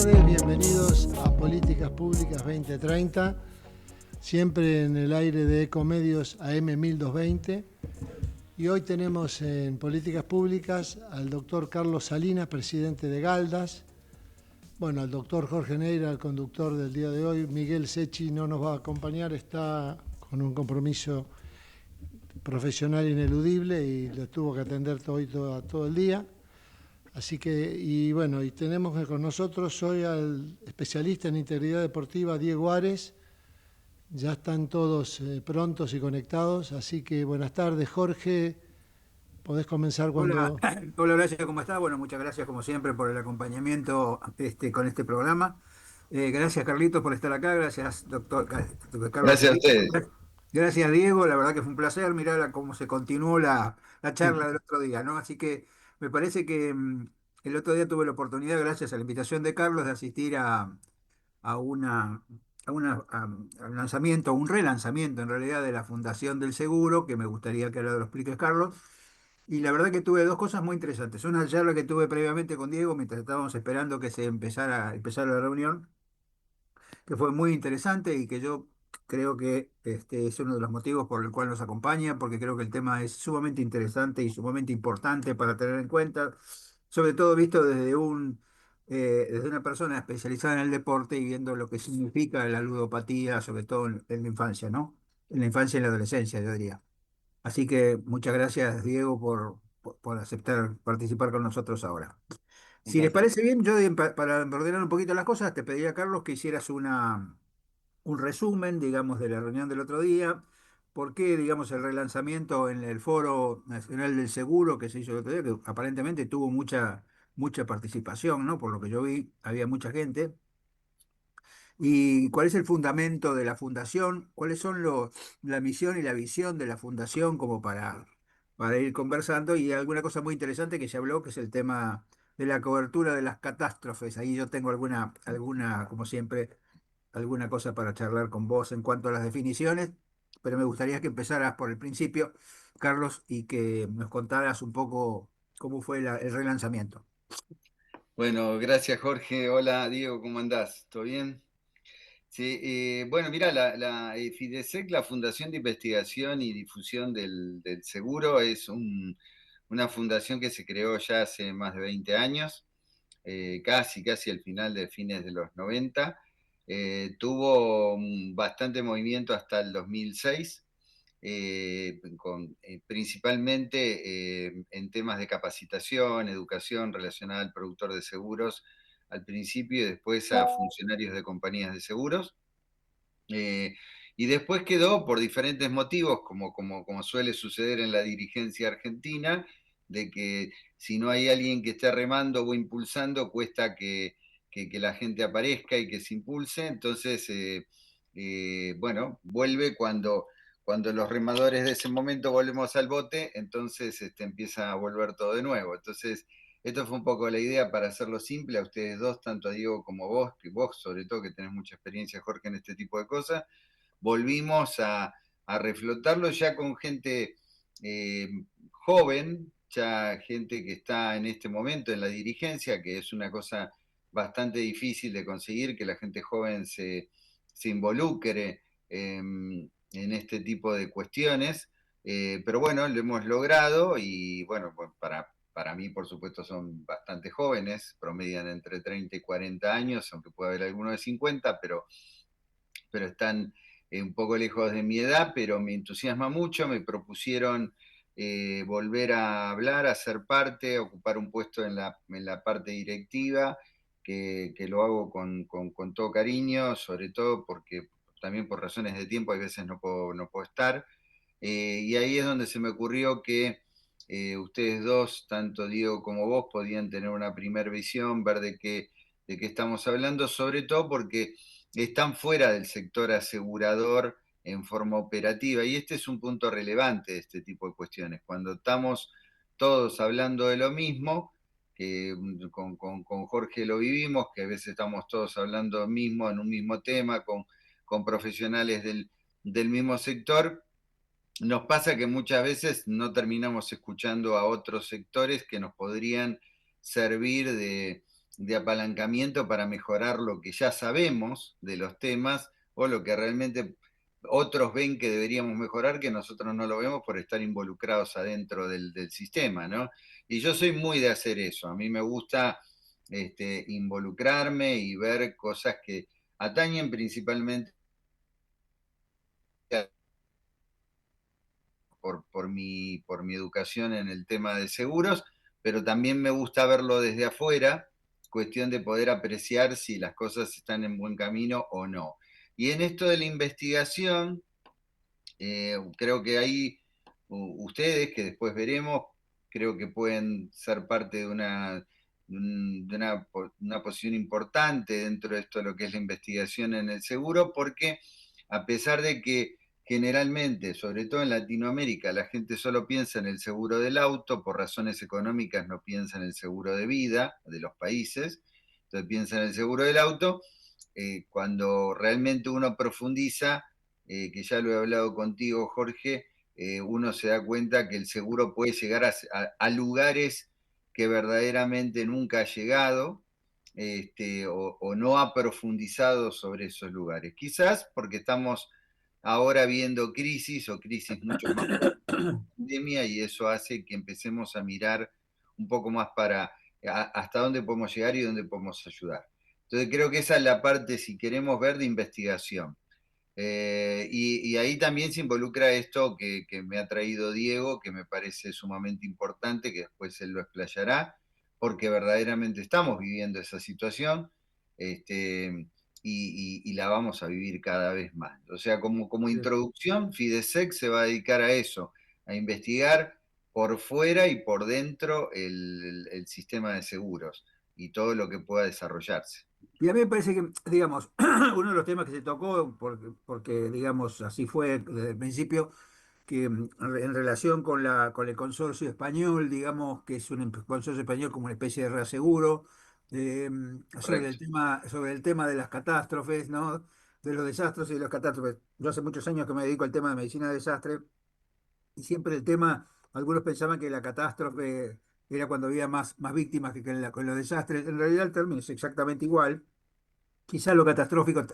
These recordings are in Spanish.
tardes, bienvenidos a Políticas Públicas 2030, siempre en el aire de Ecomedios AM 1220. Y hoy tenemos en Políticas Públicas al doctor Carlos Salinas, presidente de Galdas, bueno, al doctor Jorge Neira, el conductor del día de hoy. Miguel Secchi no nos va a acompañar, está con un compromiso profesional ineludible y lo tuvo que atender todo el día. Así que, y bueno, y tenemos con nosotros hoy al especialista en integridad deportiva, Diego Ares. Ya están todos prontos y conectados, así que buenas tardes, Jorge. Podés comenzar Hola, cuando... hola Horacio, ¿cómo estás? Bueno, muchas gracias como siempre por el acompañamiento con este programa. Gracias Carlitos por estar acá, gracias doctor Carlos Gracias a Salinas. ustedes. Gracias Diego, la verdad que fue un placer mirar cómo se continuó la charla del otro día, ¿no? Así que me parece que el otro día tuve la oportunidad, gracias a la invitación de Carlos, de asistir a una, a un lanzamiento, un relanzamiento en realidad de la Fundación del Seguro, que me gustaría que ahora lo expliques Carlos. Y la verdad que tuve dos cosas muy interesantes. Una charla que tuve previamente con Diego mientras estábamos esperando que se empezara la reunión, que fue muy interesante y que yo creo que es uno de los motivos por el cual nos acompaña, porque creo que el tema es sumamente interesante y sumamente importante para tener en cuenta, sobre todo visto desde una persona especializada en el deporte y viendo lo que significa la ludopatía, sobre todo en la infancia, ¿no? En la infancia y en la adolescencia, yo diría. Así que muchas gracias, Diego, por aceptar participar con nosotros ahora. Un Si les placer. parece bien, yo para ordenar un poquito las cosas, te pediría, Carlos, que hicieras un resumen, digamos, de la reunión del otro día. ¿Por qué, digamos, el relanzamiento en el Foro Nacional del Seguro que se hizo el otro día, que aparentemente tuvo mucha participación, ¿no? Por lo que yo vi, había mucha gente. ¿Y cuál es el fundamento de la fundación? ¿Cuáles son la misión y la visión de la fundación como para ir conversando? Y alguna cosa muy interesante que se habló, que es el tema de la cobertura de las catástrofes. Ahí yo tengo como siempre, alguna cosa para charlar con vos en cuanto a las definiciones, pero me gustaría que empezaras por el principio, Carlos, y que nos contaras un poco cómo fue el relanzamiento. Bueno, gracias Jorge. Hola Diego, ¿cómo andás? ¿Todo bien? Sí, bueno, mira, la FIDESEC, la Fundación de Investigación y Difusión del Seguro, es una fundación que se creó ya hace más de 20 años, casi al final de fines de los 90. Tuvo bastante movimiento hasta el 2006, principalmente en temas de capacitación, educación relacionada al productor de seguros al principio y después a funcionarios de compañías de seguros. Eh, y después quedó por diferentes motivos, como suele suceder en la dirigencia argentina, de que si no hay alguien que esté remando o impulsando, cuesta que la gente aparezca y que se impulse. Entonces, bueno, vuelve cuando los remadores de ese momento volvemos al bote, entonces empieza a volver todo de nuevo. Entonces, esto fue un poco la idea para hacerlo simple a ustedes dos, tanto a Diego como vos, que vos sobre todo que tenés mucha experiencia, Jorge, en este tipo de cosas. Volvimos a reflotarlo ya con gente eh, joven, ya gente que está en este momento en la dirigencia, que es una cosa bastante difícil de conseguir, que la gente joven se involucre en este tipo de cuestiones. Pero bueno, lo hemos logrado y bueno, pues para mí, por supuesto, son bastante jóvenes, promedian entre 30 y 40 años, aunque puede haber algunos de 50, pero están un poco lejos de mi edad, pero me entusiasma mucho, me propusieron volver a hablar, a ser parte, a ocupar un puesto en la parte directiva, que lo hago con todo cariño, sobre todo porque también por razones de tiempo a veces no puedo estar. Y ahí es donde se me ocurrió que ustedes dos, tanto Diego como vos, podían tener una primera visión, ver de qué estamos hablando, sobre todo porque están fuera del sector asegurador en forma operativa. Y este es un punto relevante de este tipo de cuestiones. Cuando estamos todos hablando de lo mismo, que con Jorge lo vivimos, que a veces estamos todos hablando mismo en un mismo tema, con profesionales del mismo sector, nos pasa que muchas veces no terminamos escuchando a otros sectores que nos podrían servir de apalancamiento para mejorar lo que ya sabemos de los temas o lo que realmente otros ven que deberíamos mejorar, que nosotros no lo vemos por estar involucrados adentro del sistema, ¿no? Y yo soy muy de hacer eso, a mí me gusta involucrarme y ver cosas que atañen principalmente por mi educación en el tema de seguros, pero también me gusta verlo desde afuera, cuestión de poder apreciar si las cosas están en buen camino o no. Y en esto de la investigación, creo que ahí ustedes, que después veremos, creo que pueden ser parte de una posición importante dentro de esto de lo que es la investigación en el seguro, porque a pesar de que generalmente, sobre todo en Latinoamérica, la gente solo piensa en el seguro del auto, por razones económicas no piensa en el seguro de vida de los países, entonces piensa en el seguro del auto, cuando realmente uno profundiza, que ya lo he hablado contigo, Jorge, uno se da cuenta que el seguro puede llegar a lugares que verdaderamente nunca ha llegado, o no ha profundizado sobre esos lugares. Quizás porque estamos ahora viendo crisis o crisis mucho más pandemia, y eso hace que empecemos a mirar un poco más para hasta dónde podemos llegar y dónde podemos ayudar. Entonces creo que esa es la parte, si queremos ver, de investigación. Y ahí también se involucra esto que me ha traído Diego, que me parece sumamente importante, que después él lo explayará, porque verdaderamente estamos viviendo esa situación, y la vamos a vivir cada vez más. O sea, como introducción, Fidesec se va a dedicar a eso, a investigar por fuera y por dentro el sistema de seguros y todo lo que pueda desarrollarse. Y a mí me parece que, digamos, uno de los temas que se tocó, porque, digamos, así fue desde el principio, que en relación con el consorcio español, digamos, que es un consorcio español como una especie de reaseguro, Correcto. sobre el tema de las catástrofes, ¿no? De los desastres y de las catástrofes. Yo hace muchos años que me dedico al tema de medicina de desastre y siempre el tema, algunos pensaban que la catástrofe era cuando había más víctimas que con los desastres. En realidad el término es exactamente igual. Quizá lo catastrófico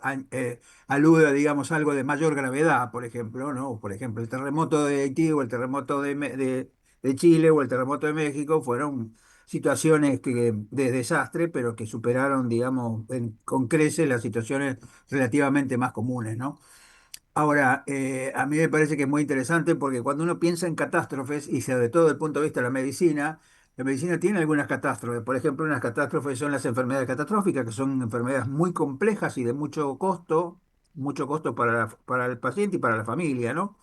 alude a, digamos, algo de mayor gravedad, por ejemplo, ¿no? Por ejemplo, el terremoto de Haití o el terremoto de Chile o el terremoto de México fueron situaciones de desastre, pero que superaron, digamos, con creces las situaciones relativamente más comunes, ¿no? Ahora, a mí me parece que es muy interesante porque cuando uno piensa en catástrofes, y sobre todo desde el punto de vista de la medicina tiene algunas catástrofes. Por ejemplo, unas catástrofes son las enfermedades catastróficas, que son enfermedades muy complejas y de mucho costo para el paciente y para la familia, ¿no?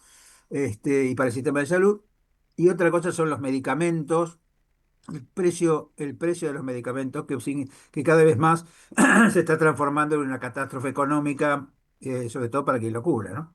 Y para el sistema de salud. Y otra cosa son los medicamentos, el precio de los medicamentos, que cada vez más se está transformando en una catástrofe económica, sobre todo para quien lo cubra, ¿no?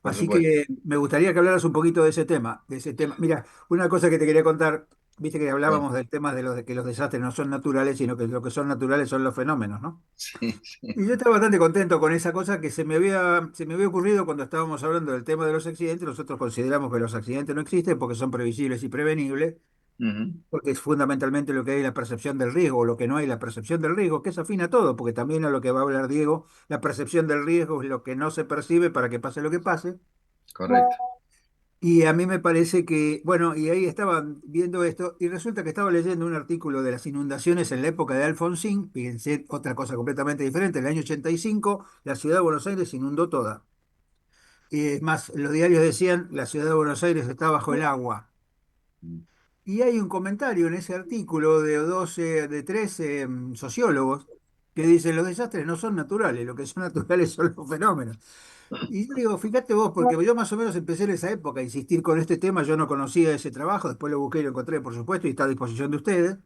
Por Así supuesto. que me gustaría que hablaras un poquito de ese tema, de ese tema. Mira, una cosa que te quería contar, viste que Sí, hablábamos del tema de que los desastres no son naturales, sino que lo que son naturales son los fenómenos, ¿no? sí, sí. Y yo estaba bastante contento con esa cosa que se me había ocurrido cuando estábamos hablando del tema de los accidentes. Nosotros consideramos que los accidentes no existen porque son previsibles y prevenibles, Ujú. porque es fundamentalmente lo que hay la percepción del riesgo, o lo que no hay la percepción del riesgo, que es afín a todo, porque también a lo que va a hablar Diego, la percepción del riesgo es lo que no se percibe para que pase lo que pase. Correcto. Y a mí me parece que, bueno, y ahí estaba viendo esto, y resulta que estaba leyendo un artículo de las inundaciones en la época de Alfonsín, fíjense, otra cosa completamente diferente, en el año 85 la ciudad de Buenos Aires se inundó toda. Y es más, los diarios decían, la ciudad de Buenos Aires está bajo el agua. Mm. Y hay un comentario en ese artículo de 13 sociólogos que dicen los desastres no son naturales, lo que son naturales son los fenómenos. Y yo digo, fíjate vos, porque yo más o menos empecé en esa época a insistir con este tema, yo no conocía ese trabajo, después lo busqué y lo encontré, por supuesto, y está a disposición de ustedes.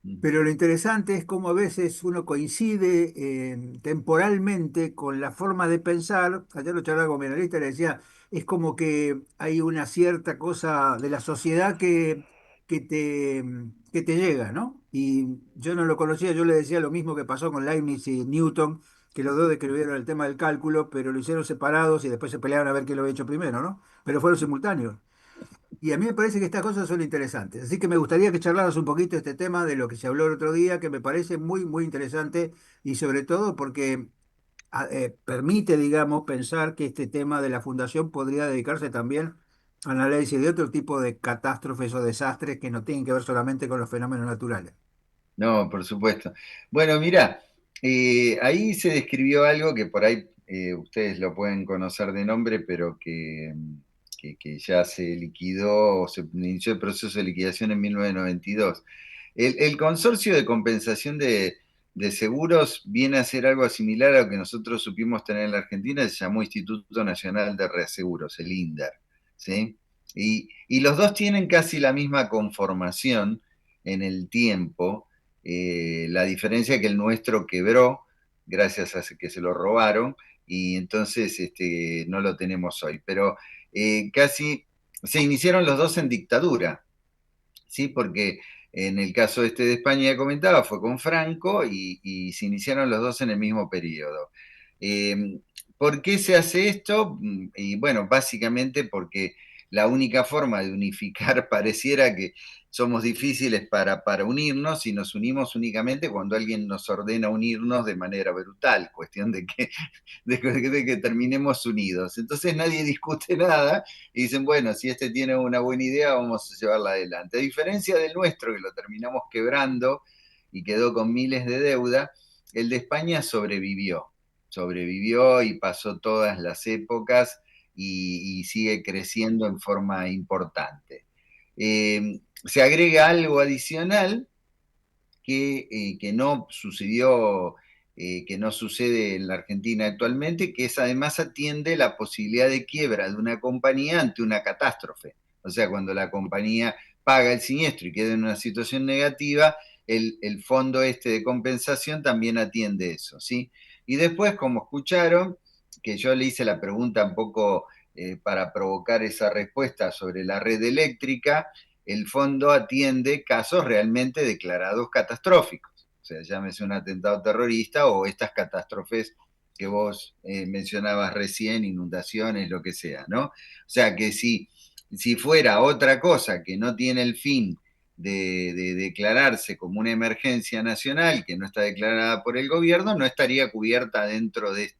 Mm. Pero lo interesante es cómo a veces uno coincide temporalmente con la forma de pensar. Ayer lo charlaba con mi analista y le decía, es como que hay una cierta cosa de la sociedad que te, que te llega, ¿no? Y yo no lo conocía, yo le decía lo mismo que pasó con Leibniz y Newton, que los dos describieron el tema del cálculo, pero lo hicieron separados y después se pelearon a ver quién lo había hecho primero, ¿no? Pero fueron simultáneos. Y a mí me parece que estas cosas son interesantes. Así que me gustaría que charlaras un poquito este tema de lo que se habló el otro día, que me parece muy, muy interesante y sobre todo porque permite, digamos, pensar que este tema de la fundación podría dedicarse también al análisis de otro tipo de catástrofes o desastres que no tienen que ver solamente con los fenómenos naturales. No, por supuesto. Bueno, mira, ahí se describió algo que por ahí ustedes lo pueden conocer de nombre, pero que ya se liquidó o se inició el proceso de liquidación en 1992. El consorcio de compensación de seguros viene a ser algo similar a lo que nosotros supimos tener en la Argentina, se llamó Instituto Nacional de Reaseguros, el INDAR, ¿sí? Y los dos tienen casi la misma conformación en el tiempo. La diferencia es que el nuestro quebró gracias a que se lo robaron y entonces no lo tenemos hoy. Pero casi se iniciaron los dos en dictadura, ¿sí? Porque en el caso de España que comentaba fue con Franco y se iniciaron los dos en el mismo periodo. Eh, ¿Por qué se hace esto? Y bueno, básicamente porque la única forma de unificar pareciera que somos difíciles para unirnos y nos unimos únicamente cuando alguien nos ordena unirnos de manera brutal, cuestión de que terminemos unidos. Entonces nadie discute nada y dicen, bueno, si este tiene una buena idea, vamos a llevarla adelante. A diferencia del nuestro, que lo terminamos quebrando y quedó con miles de deuda, el de España sobrevivió y pasó todas las épocas y sigue creciendo en forma importante. Se agrega algo adicional que no sucedió, que no sucede en la Argentina actualmente, que es además atiende la posibilidad de quiebra de una compañía ante una catástrofe. O sea, cuando la compañía paga el siniestro y queda en una situación negativa, el fondo de compensación también atiende eso, ¿sí? Y después, como escucharon, que yo le hice la pregunta un poco para provocar esa respuesta sobre la red eléctrica, el fondo atiende casos realmente declarados catastróficos, o sea, llámese un atentado terrorista o estas catástrofes que vos mencionabas recién, inundaciones, lo que sea, ¿no? O sea, que si fuera otra cosa que no tiene el fin de declararse como una emergencia nacional que no está declarada por el gobierno, no estaría cubierta dentro de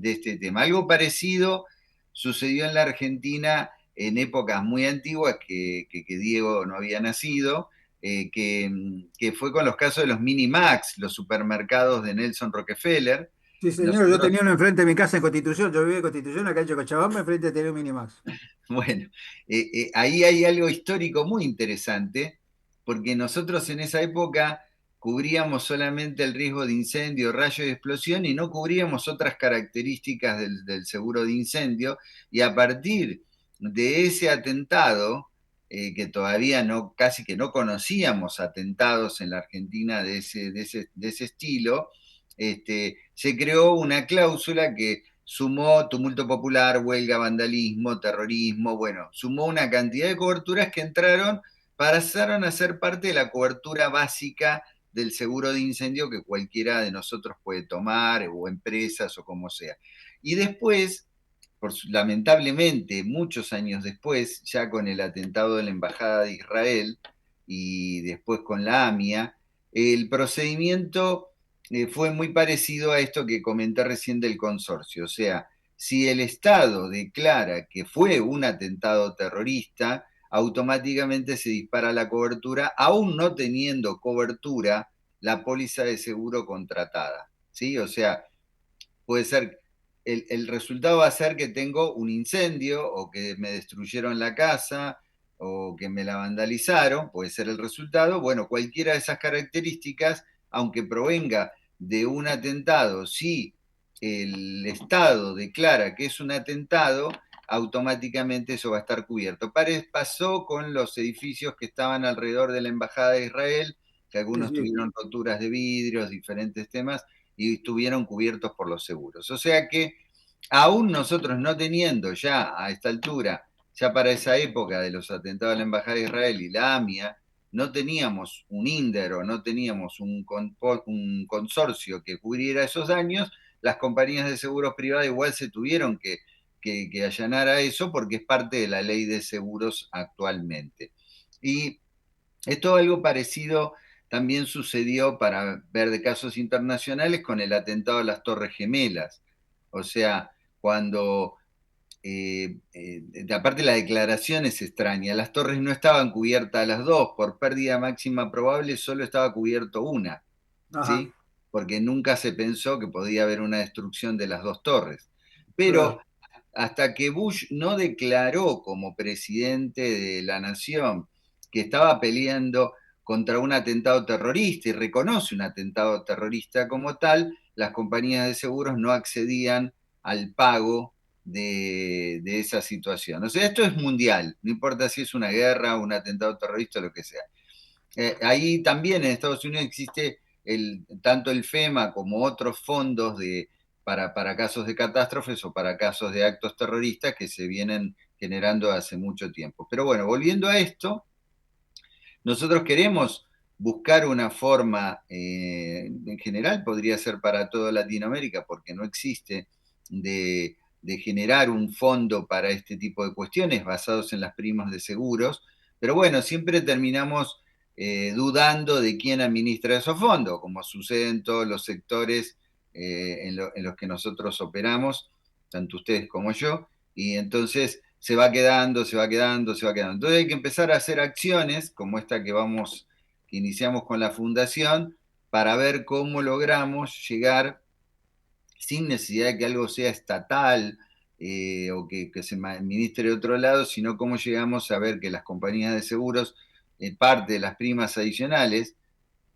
este tema. Algo parecido sucedió en la Argentina en épocas muy antiguas que Diego no había nacido, que fue con los casos de los Minimax, los supermercados de Nelson Rockefeller. Sí, señor, yo Nosotros, tenía uno enfrente de mi casa en Constitución, yo vivía en Constitución, acá en Cochabamba, enfrente tenía un Minimax. bueno, ahí hay algo histórico muy interesante, porque nosotros en esa época cubríamos solamente el riesgo de incendio, rayo y explosión y no cubríamos otras características del seguro de incendio. Y a partir de ese atentado, que todavía casi que no conocíamos atentados en la Argentina de ese estilo, se creó una cláusula que sumó tumulto popular, huelga, vandalismo, terrorismo, bueno, sumó una cantidad de coberturas que pasaron a ser parte de la cobertura básica del seguro de incendio que cualquiera de nosotros puede tomar, o empresas, o como sea. Y después, lamentablemente, muchos años después, ya con el atentado de la Embajada de Israel y después con la AMIA, el procedimiento fue muy parecido a esto que comenté recién del consorcio. O sea, si el Estado declara que fue un atentado terrorista, automáticamente se dispara la cobertura, aún no teniendo cobertura la póliza de seguro contratada. ¿Sí? O sea, puede ser, el resultado va a ser que tengo un incendio o que me destruyeron la casa o que me la vandalizaron, puede ser el resultado. Bueno, cualquiera de esas características, aunque provenga de un atentado, si el Estado declara que es un atentado, automáticamente eso va a estar cubierto. Pasó con los edificios que estaban alrededor de la Embajada de Israel, que Sí, algunos sí. tuvieron roturas de vidrios, diferentes temas, y estuvieron cubiertos por los seguros. O sea que aún nosotros no teniendo ya a esta altura, ya para esa época de los atentados a la Embajada de Israel y la AMIA, no teníamos un INDER o no teníamos un consorcio que cubriera esos daños, las compañías de seguros privados igual se tuvieron que allanara eso porque es parte de la ley de seguros actualmente. Y esto algo parecido también sucedió, para ver de casos internacionales, con el atentado a las Torres Gemelas. O sea, cuando, aparte la declaración es extraña, las torres no estaban cubiertas las dos, por pérdida máxima probable solo estaba cubierto una, Ajá, ¿sí? Porque nunca se pensó que podía haber una destrucción de las dos torres. Pero claro, hasta que Bush no declaró como presidente de la nación que estaba peleando contra un atentado terrorista y reconoce un atentado terrorista como tal, las compañías de seguros no accedían al pago de esa situación. O sea, esto es mundial, no importa si es una guerra, un atentado terrorista o lo que sea. Ahí también en Estados Unidos existe tanto el FEMA como otros fondos para casos de catástrofes o para casos de actos terroristas que se vienen generando hace mucho tiempo. Pero bueno, volviendo a esto, nosotros queremos buscar una forma, en general podría ser para toda Latinoamérica, porque no existe, de generar un fondo para este tipo de cuestiones basados en las primas de seguros, pero bueno, siempre terminamos dudando de quién administra esos fondos, como sucede en todos los sectores en los que nosotros operamos, tanto ustedes como yo, y entonces se va quedando, se va quedando, se va quedando. Entonces hay que empezar a hacer acciones como esta que iniciamos con la fundación, para ver cómo logramos llegar sin necesidad de que algo sea estatal o que se administre de otro lado, sino cómo llegamos a ver que las compañías de seguros, parte de las primas adicionales,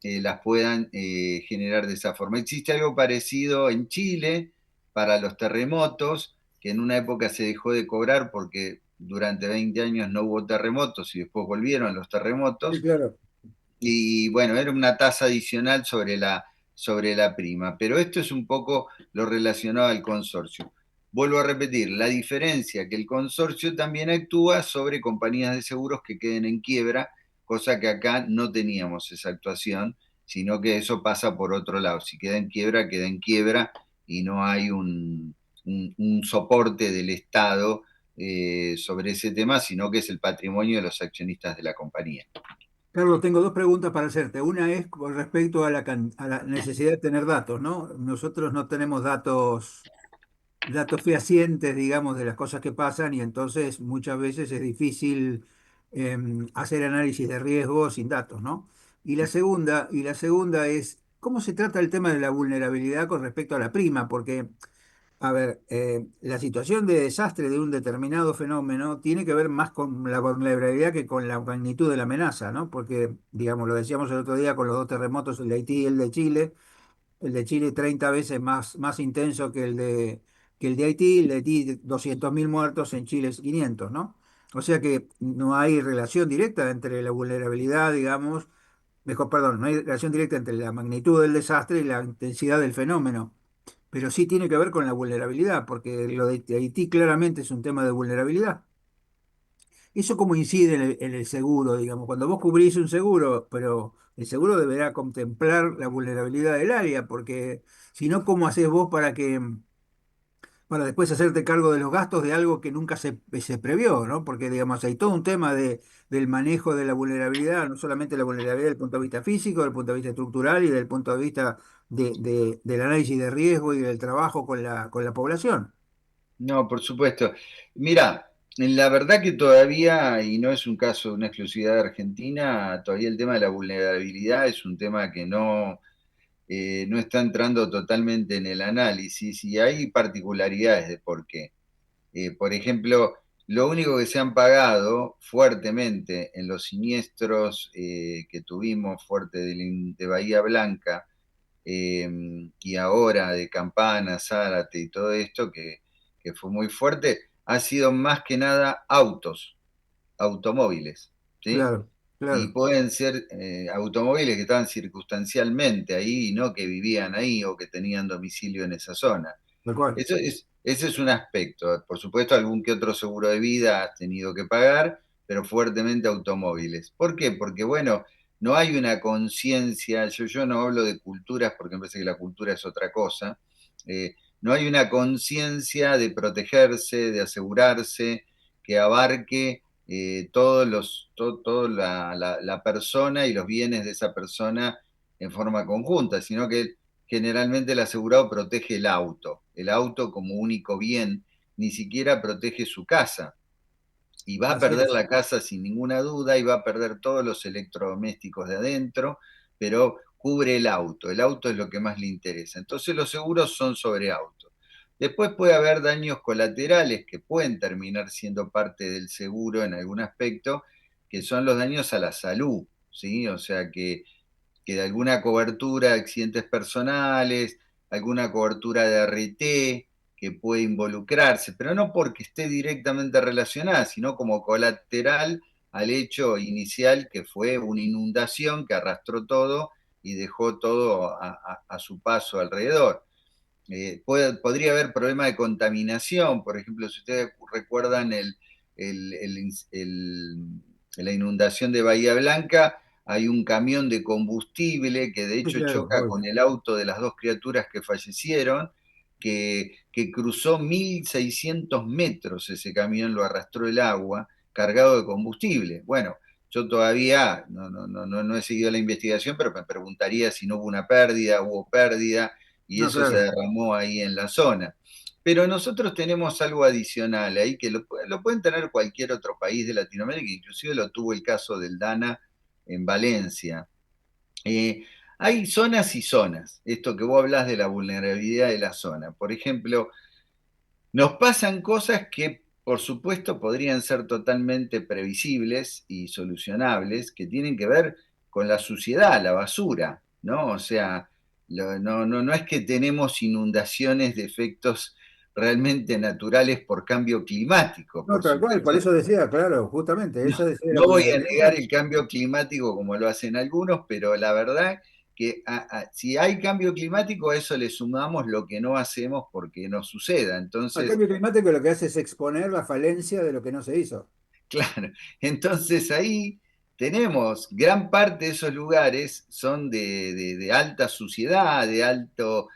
las puedan generar de esa forma. Existe algo parecido en Chile para los terremotos, que en una época se dejó de cobrar porque durante 20 años no hubo terremotos y después volvieron los sí, terremotos. claro. Y bueno, era una tasa adicional sobre la prima, pero esto es un poco lo relacionado al consorcio. Vuelvo a repetir, la diferencia que el consorcio también actúa sobre compañías de seguros que queden en quiebra, cosa que acá no teníamos esa actuación, sino que eso pasa por otro lado. Si queda en quiebra y no hay un soporte del Estado sobre ese tema, sino que es el patrimonio de los accionistas de la compañía. Carlos, tengo dos preguntas para hacerte. Una es con respecto a a la necesidad de tener datos, ¿no? Nosotros no tenemos datos fehacientes, digamos, de las cosas que pasan y entonces muchas veces es difícil hacer análisis de riesgo sin datos, ¿no? Y la segunda es, ¿cómo se trata el tema de la vulnerabilidad con respecto a la prima? Porque a ver, la situación de desastre de un determinado fenómeno tiene que ver más con la vulnerabilidad que con la magnitud de la amenaza, ¿no? Porque, digamos, lo decíamos el otro día con los dos terremotos, el de Haití y el de Chile 30 veces más intenso que el de Haití, el de Haití 200.000 muertos, en Chile es 500, ¿no? O sea que no hay relación directa entre la vulnerabilidad, digamos, mejor, perdón, no hay relación directa entre la magnitud del desastre y la intensidad del fenómeno, pero sí tiene que ver con la vulnerabilidad, porque lo de Haití claramente es un tema de vulnerabilidad. ¿Eso cómo incide en el seguro, digamos? Cuando vos cubrís un seguro, pero el seguro deberá contemplar la vulnerabilidad del área, porque si no, ¿cómo haces vos para después hacerte cargo de los gastos de algo que nunca se previó, ¿no? Porque, digamos, hay todo un tema del manejo de la vulnerabilidad, no solamente la vulnerabilidad desde el punto de vista físico, desde el punto de vista estructural y desde el punto de vista del análisis de riesgo y del trabajo con con la población. No, por supuesto. Mira, la verdad que todavía, y no es un caso, una exclusividad de Argentina, todavía el tema de la vulnerabilidad es un tema que no está entrando totalmente en el análisis y hay particularidades de por qué. Por ejemplo, lo único que se han pagado fuertemente en los siniestros que tuvimos fuerte de Bahía Blanca y ahora de Campana, Zárate y todo esto, que fue muy fuerte, ha sido más que nada automóviles, ¿sí? Claro, Y claro, pueden ser automóviles que estaban circunstancialmente ahí y no que vivían ahí o que tenían domicilio en esa zona. tal cual. Ese es un aspecto. Por supuesto, algún que otro seguro de vida has tenido que pagar, pero fuertemente automóviles. ¿Por qué? Porque, bueno, no hay una conciencia, yo no hablo de culturas porque me parece que la cultura es otra cosa, no hay una conciencia de protegerse, de asegurarse, que abarque todo la persona y los bienes de esa persona en forma conjunta, sino que generalmente el asegurado protege el auto como único bien, ni siquiera protege su casa. Y va a Así perder es. la casa sin ninguna duda y va a perder todos los electrodomésticos de adentro, pero cubre el auto es lo que más le interesa. Entonces los seguros son sobre auto. Después puede haber daños colaterales que pueden terminar siendo parte del seguro en algún aspecto, que son los daños a la salud, ¿sí? O sea que de alguna cobertura de accidentes personales, alguna cobertura de RT que puede involucrarse, pero no porque esté directamente relacionada, sino como colateral al hecho inicial que fue una inundación que arrastró todo y dejó todo a su paso alrededor. Podría haber problemas de contaminación, por ejemplo, si ustedes recuerdan el, el, el, la inundación de Bahía Blanca, hay un camión de combustible que de Sí, hecho claro, choca con obvio. el auto de las dos criaturas que fallecieron, que cruzó 1.600 metros ese camión, lo arrastró el agua, cargado de combustible. Bueno, yo todavía no he seguido la investigación, pero me preguntaría si no hubo una pérdida, hubo pérdida, y No, eso se claro. derramó ahí en la zona. Pero nosotros tenemos algo adicional ahí que lo pueden tener cualquier otro país de Latinoamérica, inclusive lo tuvo el caso del Dana en Valencia. Eh, Hay zonas y zonas, esto que vos hablas de la vulnerabilidad de la zona. Por ejemplo, nos pasan cosas que, por supuesto, podrían ser totalmente previsibles y solucionables, que tienen que ver con la suciedad, la basura, ¿no? O sea, no es que tenemos inundaciones de efectos realmente naturales por cambio climático, No, por tal cual, por supuesto. eso decía, claro, justamente, No, eso decía la no voy a negar vulnerabilidad. el cambio climático como lo hacen algunos, pero la verdad que si hay cambio climático, a eso le sumamos lo que no hacemos porque no suceda. El Entonces, cambio climático lo que hace es exponer la falencia de lo que no se hizo. claro, entonces ahí tenemos gran parte de esos lugares son de alta suciedad, de alto,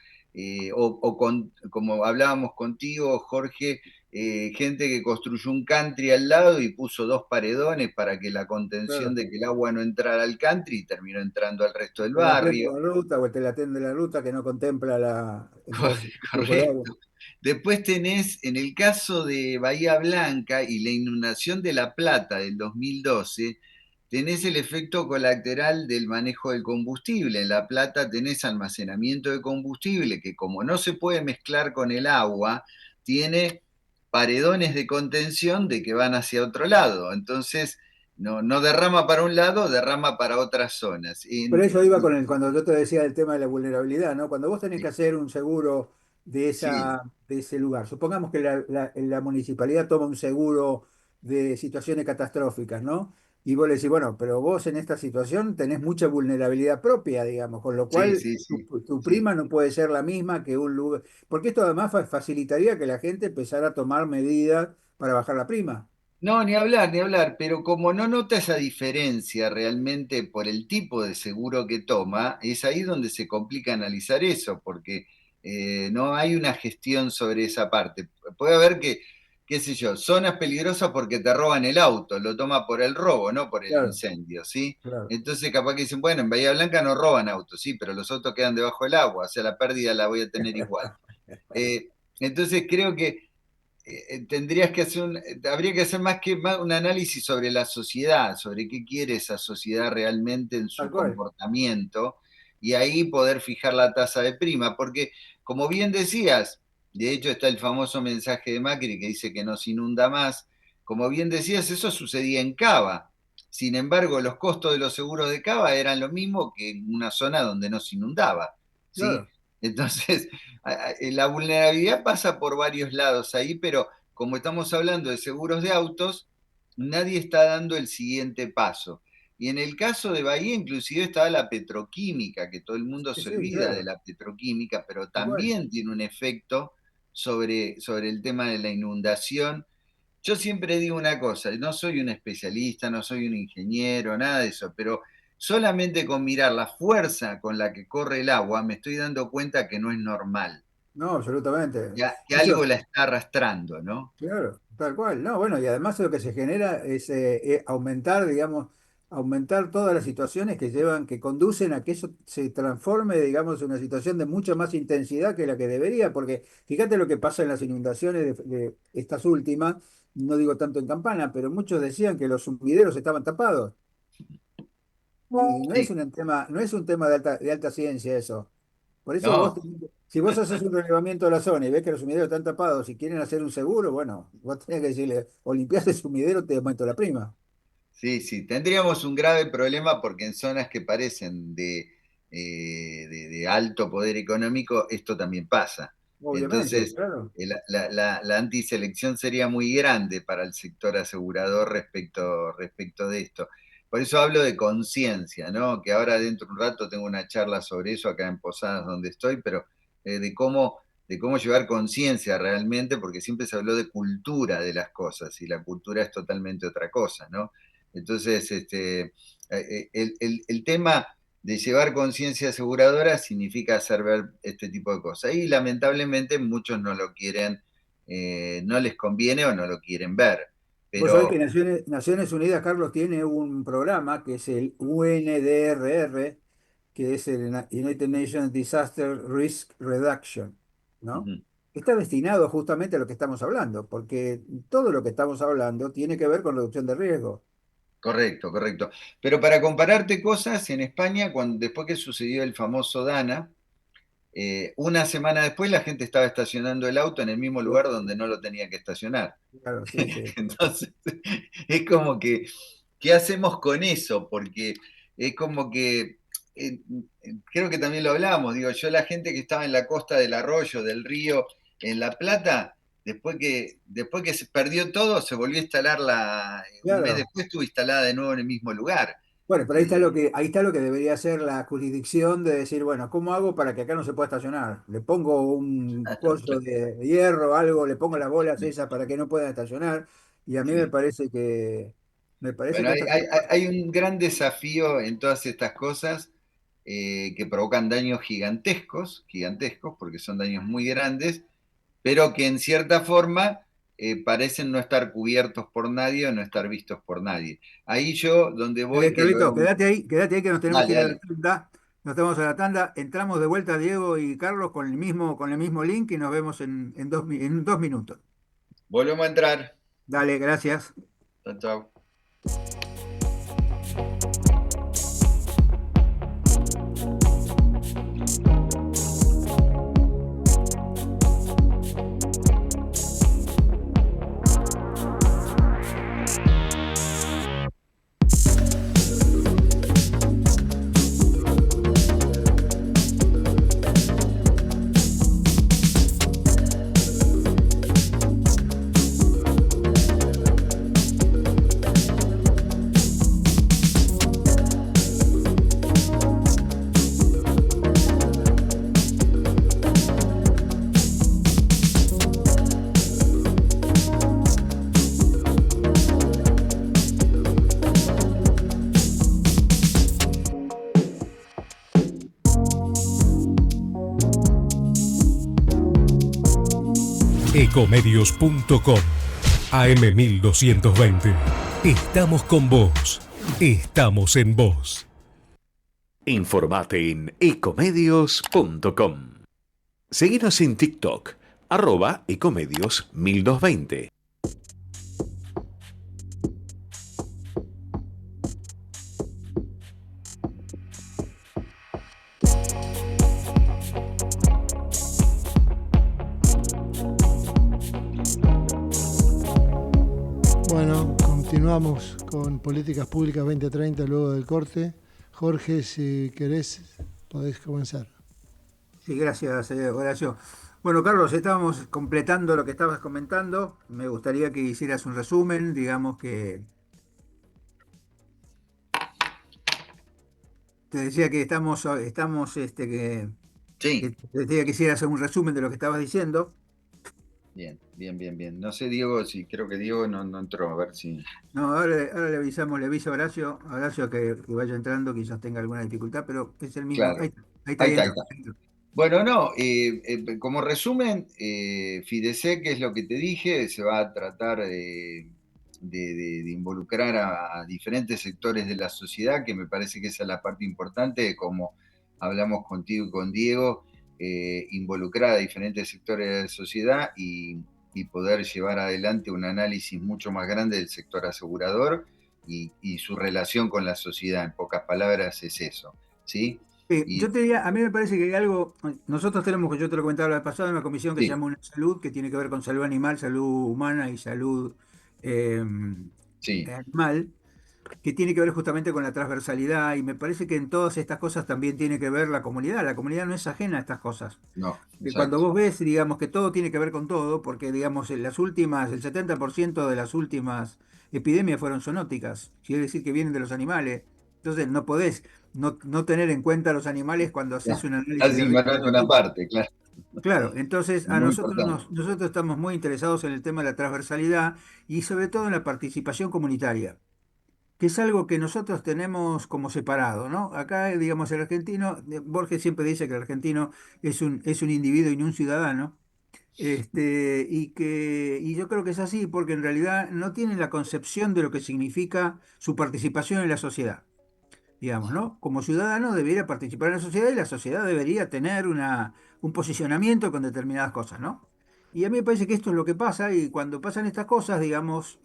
como hablábamos contigo, Jorge, gente que construyó un country al lado y puso dos paredones para que la contención Claro. de que el agua no entrara al country y terminó entrando al resto del O el atento barrio. de la ruta, o el telatén de la ruta que no contempla la el flujo de agua. Correcto. Después tenés, en el caso de Bahía Blanca y la inundación de La Plata del 2012, tenés el efecto colateral del manejo del combustible. En La Plata tenés almacenamiento de combustible que como no se puede mezclar con el agua, tiene paredones de contención de que van hacia otro lado. Entonces, no derrama para un lado, derrama para otras zonas. Pero eso iba con cuando yo te decía del tema de la vulnerabilidad, ¿no? Cuando vos tenés que Sí, hacer un seguro sí, de ese lugar, supongamos que la municipalidad toma un seguro de situaciones catastróficas, ¿no? Y vos le decís, bueno, pero vos en esta situación tenés mucha vulnerabilidad propia, digamos, con lo sí, cual sí, sí, tu sí. prima no puede ser la misma que un lugar, porque esto además facilitaría que la gente empezara a tomar medidas para bajar la prima. No, ni hablar, pero como no nota esa diferencia realmente por el tipo de seguro que toma, es ahí donde se complica analizar eso, porque no hay una gestión sobre esa parte. Puede haber que, qué sé yo, zonas peligrosas porque te roban el auto, lo toma por el robo, no por el Claro, incendio, ¿sí? claro. Entonces capaz que dicen, bueno, en Bahía Blanca no roban autos, sí, pero los autos quedan debajo del agua, o sea, la pérdida la voy a tener igual. Eh, entonces creo que tendrías que hacer habría que hacer más un análisis sobre la sociedad, sobre qué quiere esa sociedad realmente en Tal su cual. comportamiento, y ahí poder fijar la tasa de prima, porque como bien decías, de hecho está el famoso mensaje de Macri que dice que no se inunda más, como bien decías, eso sucedía en Cava. Sin embargo, los costos de los seguros de Cava eran lo mismo que en una zona donde no se inundaba, ¿sí? Claro. Entonces, la vulnerabilidad pasa por varios lados ahí, pero como estamos hablando de seguros de autos, nadie está dando el siguiente paso. Y en el caso de Bahía, inclusive estaba la petroquímica, que todo el mundo Sí, se sí, olvida de claro. la petroquímica, pero Tal cual. también tiene un efecto sobre el tema de la inundación. Yo siempre digo una cosa, no soy un especialista, no soy un ingeniero, nada de eso, pero solamente con mirar la fuerza con la que corre el agua me estoy dando cuenta que no es normal. No, absolutamente. Que Eso, algo la está arrastrando, ¿no? claro, tal cual. No, bueno, y además lo que se genera es aumentar, digamos, aumentar todas las situaciones que llevan, que conducen a que eso se transforme, digamos, en una situación de mucha más intensidad que la que debería, porque fíjate lo que pasa en las inundaciones de estas últimas, no digo tanto en Campana, pero muchos decían que los sumideros estaban tapados. Y no es Sí, un tema, no es un tema de alta ciencia eso. Por eso vos, no, si vos haces un relevamiento de la zona y ves que los sumideros están tapados y quieren hacer un seguro, bueno, vos tenés que decirle, o limpiás el sumidero o te aumento la prima. sí, sí. Tendríamos un grave problema porque en zonas que parecen de alto poder económico, esto también pasa. Obviamente, Entonces, claro. la antiselección sería muy grande para el sector asegurador respecto de esto. Por eso hablo de conciencia, ¿no? Que ahora dentro de un rato tengo una charla sobre eso acá en Posadas donde estoy, pero de cómo llevar conciencia realmente, porque siempre se habló de cultura de las cosas y la cultura es totalmente otra cosa, ¿no? Entonces, el tema de llevar conciencia aseguradora significa hacer ver este tipo de cosas. Y lamentablemente muchos no lo quieren, no les conviene o no lo quieren ver. Vos sabés que Pero, Naciones Unidas, Carlos, tiene un programa que es el UNDRR, que es el United Nations Disaster Risk Reduction, ¿no? ujú, Está destinado justamente a lo que estamos hablando, porque todo lo que estamos hablando tiene que ver con reducción de riesgo. correcto, correcto. Pero para compararte cosas, en España, después que sucedió el famoso Dana, una semana después la gente estaba estacionando el auto en el mismo lugar donde no lo tenía que estacionar. Claro, sí, sí. Entonces, es como que, ¿qué hacemos con eso? Porque es como que, eh, creo que también lo hablamos, digo, yo la gente que estaba en la costa del arroyo, del río, en La Plata, después que se perdió todo, se volvió a instalar un mes Claro. después estuvo instalada de nuevo en el mismo lugar. Bueno, pero Eh, ahí está lo que debería ser la jurisdicción de decir, bueno, ¿cómo hago para que acá no se pueda estacionar? Le pongo un coso de hierro, algo, le pongo las bolas esas para que no puedan estacionar. Y a mí sí. me parece Bueno, que estas cosas, hay un gran desafío en todas estas cosas que provocan daños gigantescos, gigantescos, porque son daños muy grandes, pero que en cierta forma parecen no estar cubiertos por nadie o no estar vistos por nadie. Ahí yo, donde voy, que lo Carlito, hemos... quédate ahí que nos tenemos que Dale, ir a la dale. tanda. Nos tenemos a la tanda, entramos de vuelta Diego y Carlos con el mismo link y nos vemos en 2 minutos. Volvemos a entrar. Dale, gracias. Chao, chao. Ecomedios.com AM1220. Estamos con vos. Estamos en vos. Informate en ecomedios.com. Seguinos en TikTok, @ecomedios1220. Bueno, continuamos con Políticas Públicas 2030 luego del corte. Jorge, si querés, podés comenzar. Sí, gracias, Horacio. Bueno, Carlos, estábamos completando lo que estabas comentando. Me gustaría que hicieras un resumen, digamos que te decía que que Sí, te decía que hicieras un resumen de lo que estabas diciendo. bien, bien, bien, bien. No sé, Diego, si creo que Diego no entró, a ver si... No, ahora le aviso a Horacio que vaya entrando, quizás tenga alguna dificultad, pero es el mismo. Claro, Ahí está ahí ahí está, ahí entró. está. Bueno, no, como resumen, Fidesec, que es lo que te dije, se va a tratar de involucrar a diferentes sectores de la sociedad, que me parece que esa es la parte importante, como hablamos contigo y con Diego, involucrar a diferentes sectores de la sociedad y poder llevar adelante un análisis mucho más grande del sector asegurador y su relación con la sociedad. En pocas palabras es eso, ¿sí? Yo Y te diría, a mí me parece que hay algo, nosotros tenemos, que yo te lo comentaba la vez pasada, una comisión que se sí, llama Una Salud, que tiene que ver con salud animal, salud humana y salud eh, sí, animal, que tiene que ver justamente con la transversalidad, y me parece que en todas estas cosas también tiene que ver la comunidad no es ajena a estas cosas. no, Que cuando exacto. vos ves, digamos, que todo tiene que ver con todo, porque, digamos, en las últimas, el 70% de las últimas epidemias fueron zoonóticas, quiere decir que vienen de los animales. Entonces, no podés no tener en cuenta a los animales cuando haces Ya, un análisis estás de riesgo de ignorando una salud. parte, claro. Claro, entonces a Muy nosotros importante. nosotros estamos muy interesados en el tema de la transversalidad y sobre todo en la participación comunitaria, que es algo que nosotros tenemos como separado, ¿no? Acá, digamos, el argentino, Borges siempre dice que el argentino es un individuo y no un ciudadano, y yo creo que es así, porque en realidad no tienen la concepción de lo que significa su participación en la sociedad, digamos, ¿no? Como ciudadano debería participar en la sociedad y la sociedad debería tener un posicionamiento con determinadas cosas, ¿no? Y a mí me parece que esto es lo que pasa, y cuando pasan estas cosas, digamos,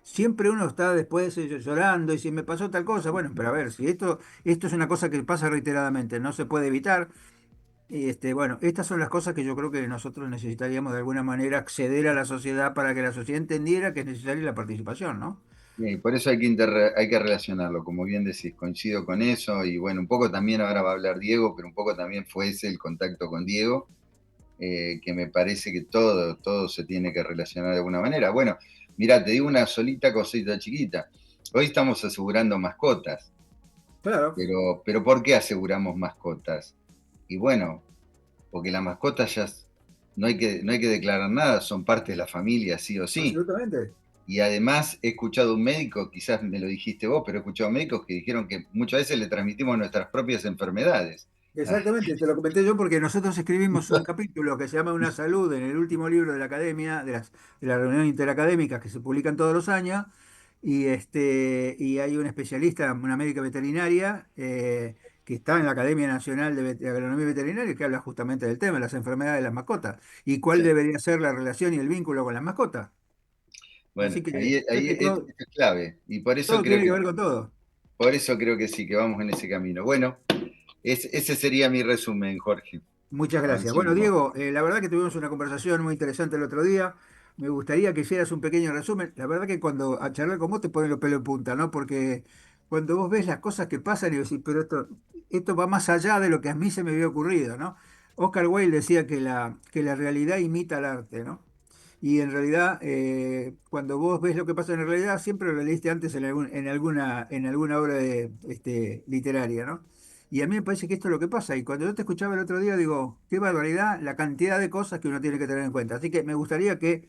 siempre uno está después llorando y si me pasó tal cosa, bueno, pero a ver, si esto es una cosa que pasa reiteradamente, no se puede evitar. Y bueno, estas son las cosas que yo creo que nosotros necesitaríamos de alguna manera acceder a la sociedad para que la sociedad entendiera que es necesaria la participación, ¿no? Y por eso hay que relacionarlo, como bien decís, coincido con eso. Y bueno, un poco también ahora va a hablar Diego, pero un poco también fue ese el contacto con Diego, que me parece que todo se tiene que relacionar de alguna manera. Bueno, mira, te digo una solita cosita chiquita. Hoy estamos asegurando mascotas, Claro, pero ¿por qué aseguramos mascotas? Y bueno, porque las mascotas ya no hay que declarar nada, son parte de la familia, sí o sí. absolutamente. Y además he escuchado un médico, quizás me lo dijiste vos, pero he escuchado médicos que dijeron que muchas veces le transmitimos nuestras propias enfermedades. Ah, Exactamente, te lo comenté yo porque nosotros escribimos un capítulo que se llama Una Salud en el último libro de la Academia, de la reunión interacadémica que se publican todos los años, y hay un especialista, una médica veterinaria, que está en la Academia Nacional de Agronomía Veterinaria, que habla justamente del tema, las enfermedades de las mascotas, y cuál sí. debería ser la relación y el vínculo con las mascotas. Bueno, Así que ahí es que todo, es clave. Y todo tiene que ver con todo. por eso creo que sí, que vamos en ese camino. Bueno, ese sería mi resumen, Jorge. Muchas gracias. Bueno, Avancemos. Diego, la verdad que tuvimos una conversación muy interesante el otro día. Me gustaría que hicieras un pequeño resumen. La verdad que cuando a charlar con vos te ponen los pelos en punta, ¿no? Porque cuando vos ves las cosas que pasan y decís, pero esto va más allá de lo que a mí se me había ocurrido, ¿no? Oscar Wilde decía que la realidad imita al arte, ¿no? Y en realidad, cuando vos ves lo que pasa en la realidad, siempre lo leíste antes en alguna obra literaria, ¿no? Y a mí me parece que esto es lo que pasa. Y cuando yo te escuchaba el otro día, digo, qué barbaridad la cantidad de cosas que uno tiene que tener en cuenta. Así que me gustaría que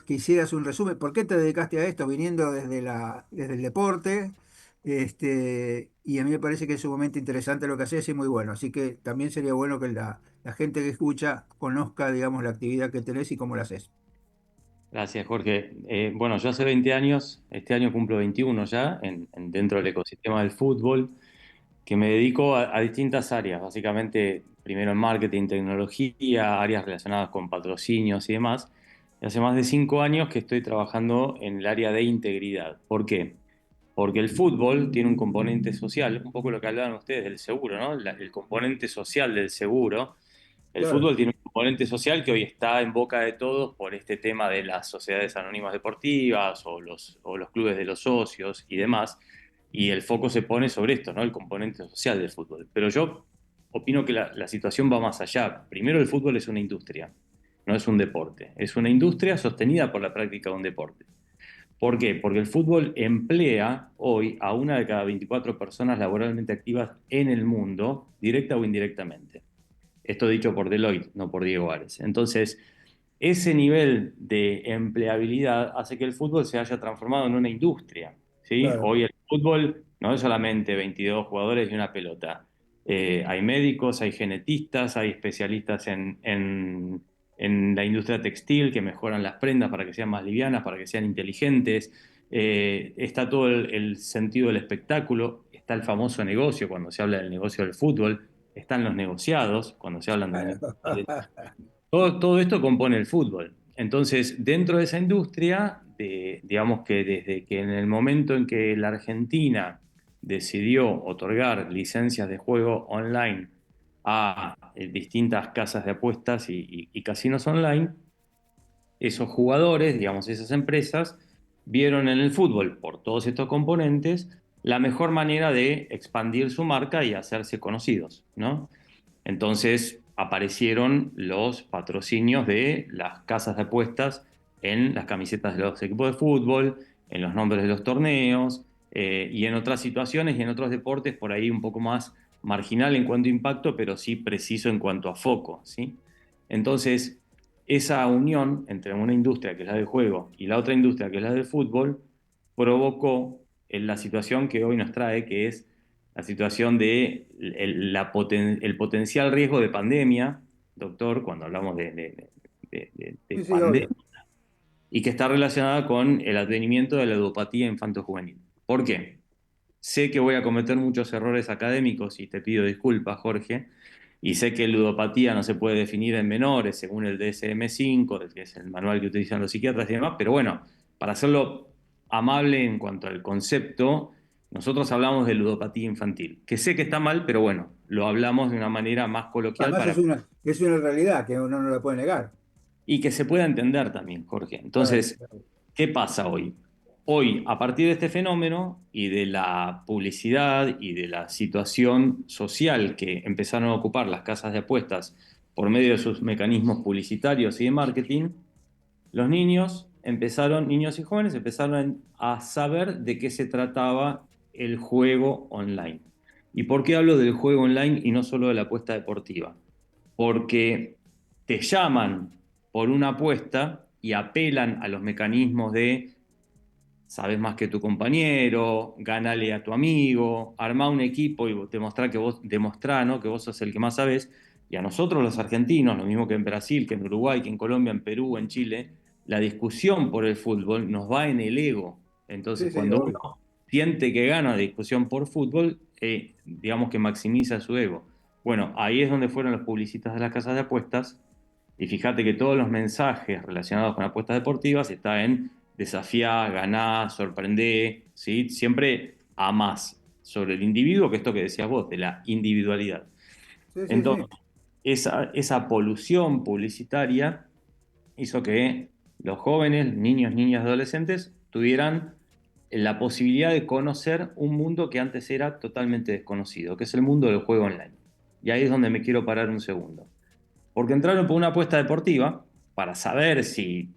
hicieras un resumen. ¿Por qué te dedicaste a esto viniendo desde el deporte? Y a mí me parece que es sumamente interesante lo que haces y muy bueno. Así que también sería bueno que la gente que escucha conozca, digamos, la actividad que tenés y cómo la haces. Gracias, Jorge. Bueno, yo hace 20 años, este año cumplo 21 ya, dentro del ecosistema del fútbol, que me dedico a distintas áreas, básicamente primero en marketing, tecnología, áreas relacionadas con patrocinios y demás. Y hace más de 5 años que estoy trabajando en el área de integridad. ¿Por qué? Porque el fútbol tiene un componente social, un poco lo que hablaban ustedes del seguro, ¿no? El componente social del seguro. El Claro. fútbol tiene un componente social que hoy está en boca de todos por este tema de las sociedades anónimas deportivas o los clubes de los socios y demás. Y el foco se pone sobre esto, ¿no? El componente social del fútbol. Pero yo opino que la situación va más allá. Primero, el fútbol es una industria, no es un deporte. Es una industria sostenida por la práctica de un deporte. ¿Por qué? Porque el fútbol emplea hoy a una de cada 24 personas laboralmente activas en el mundo, directa o indirectamente. Esto dicho por Deloitte, no por Diego Ares. Entonces, ese nivel de empleabilidad hace que el fútbol se haya transformado en una industria, ¿sí? Claro. Hoy el fútbol no es solamente 22 jugadores y una pelota. Hay médicos, hay genetistas, hay especialistas en la industria textil que mejoran las prendas para que sean más livianas, para que sean inteligentes. Está todo el sentido del espectáculo, está el famoso negocio cuando se habla del negocio del fútbol, están los negociados cuando se hablan del todo esto compone el fútbol. Entonces, dentro de esa industria, digamos que desde que en el momento en que la Argentina decidió otorgar licencias de juego online a distintas casas de apuestas y casinos online, esos jugadores, digamos, esas empresas, vieron en el fútbol, por todos estos componentes, la mejor manera de expandir su marca y hacerse conocidos, ¿no? Entonces aparecieron los patrocinios de las casas de apuestas en las camisetas de los equipos de fútbol, en los nombres de los torneos, y en otras situaciones y en otros deportes por ahí un poco más marginal en cuanto a impacto, pero sí preciso en cuanto a foco, ¿sí? Entonces, esa unión entre una industria que es la del juego y la otra industria que es la del fútbol provocó la situación que hoy nos trae, que es la situación de el potencial riesgo de pandemia, doctor, cuando hablamos de Sí, sí, pandemia, obvio. y que está relacionada con el advenimiento de la ludopatía infanto-juvenil. ¿Por qué? Sé que voy a cometer muchos errores académicos y te pido disculpas, Jorge, y sé que ludopatía no se puede definir en menores según el DSM-5, que es el manual que utilizan los psiquiatras y demás, pero bueno, para hacerlo amable en cuanto al concepto, nosotros hablamos de ludopatía infantil, que sé que está mal, pero bueno, lo hablamos de una manera más coloquial Además para es una realidad que uno no la puede negar. y que se pueda entender también, Jorge. Claro, Entonces, claro. ¿qué pasa hoy? Hoy, a partir de este fenómeno y de la publicidad y de la situación social que empezaron a ocupar las casas de apuestas por medio de sus mecanismos publicitarios y de marketing, los niños y jóvenes empezaron a saber de qué se trataba el juego online. ¿Y por qué hablo del juego online y no solo de la apuesta deportiva? Porque te llaman por una apuesta y apelan a los mecanismos de sabes más que tu compañero, ganale a tu amigo, armá un equipo y demostrá, ¿no? que vos sos el que más sabés. Y a nosotros los argentinos, lo mismo que en Brasil, que en Uruguay, que en Colombia, en Perú, en Chile, la discusión por el fútbol nos va en el ego. Entonces, Sí, sí, cuando obvio. uno siente que gana la discusión por fútbol, digamos que maximiza su ego. Bueno, ahí es donde fueron los publicistas de las casas de apuestas. Y fíjate que todos los mensajes relacionados con apuestas deportivas están en desafiar, ganar, sorprender, ¿sí? Siempre a más sobre el individuo, que esto que decías vos, de la individualidad. Sí, sí, Entonces, sí. esa polución publicitaria hizo que los jóvenes, niños, niñas, adolescentes, tuvieran la posibilidad de conocer un mundo que antes era totalmente desconocido, que es el mundo del juego online. Y ahí es donde me quiero parar un segundo. Porque entraron por una apuesta deportiva para saber si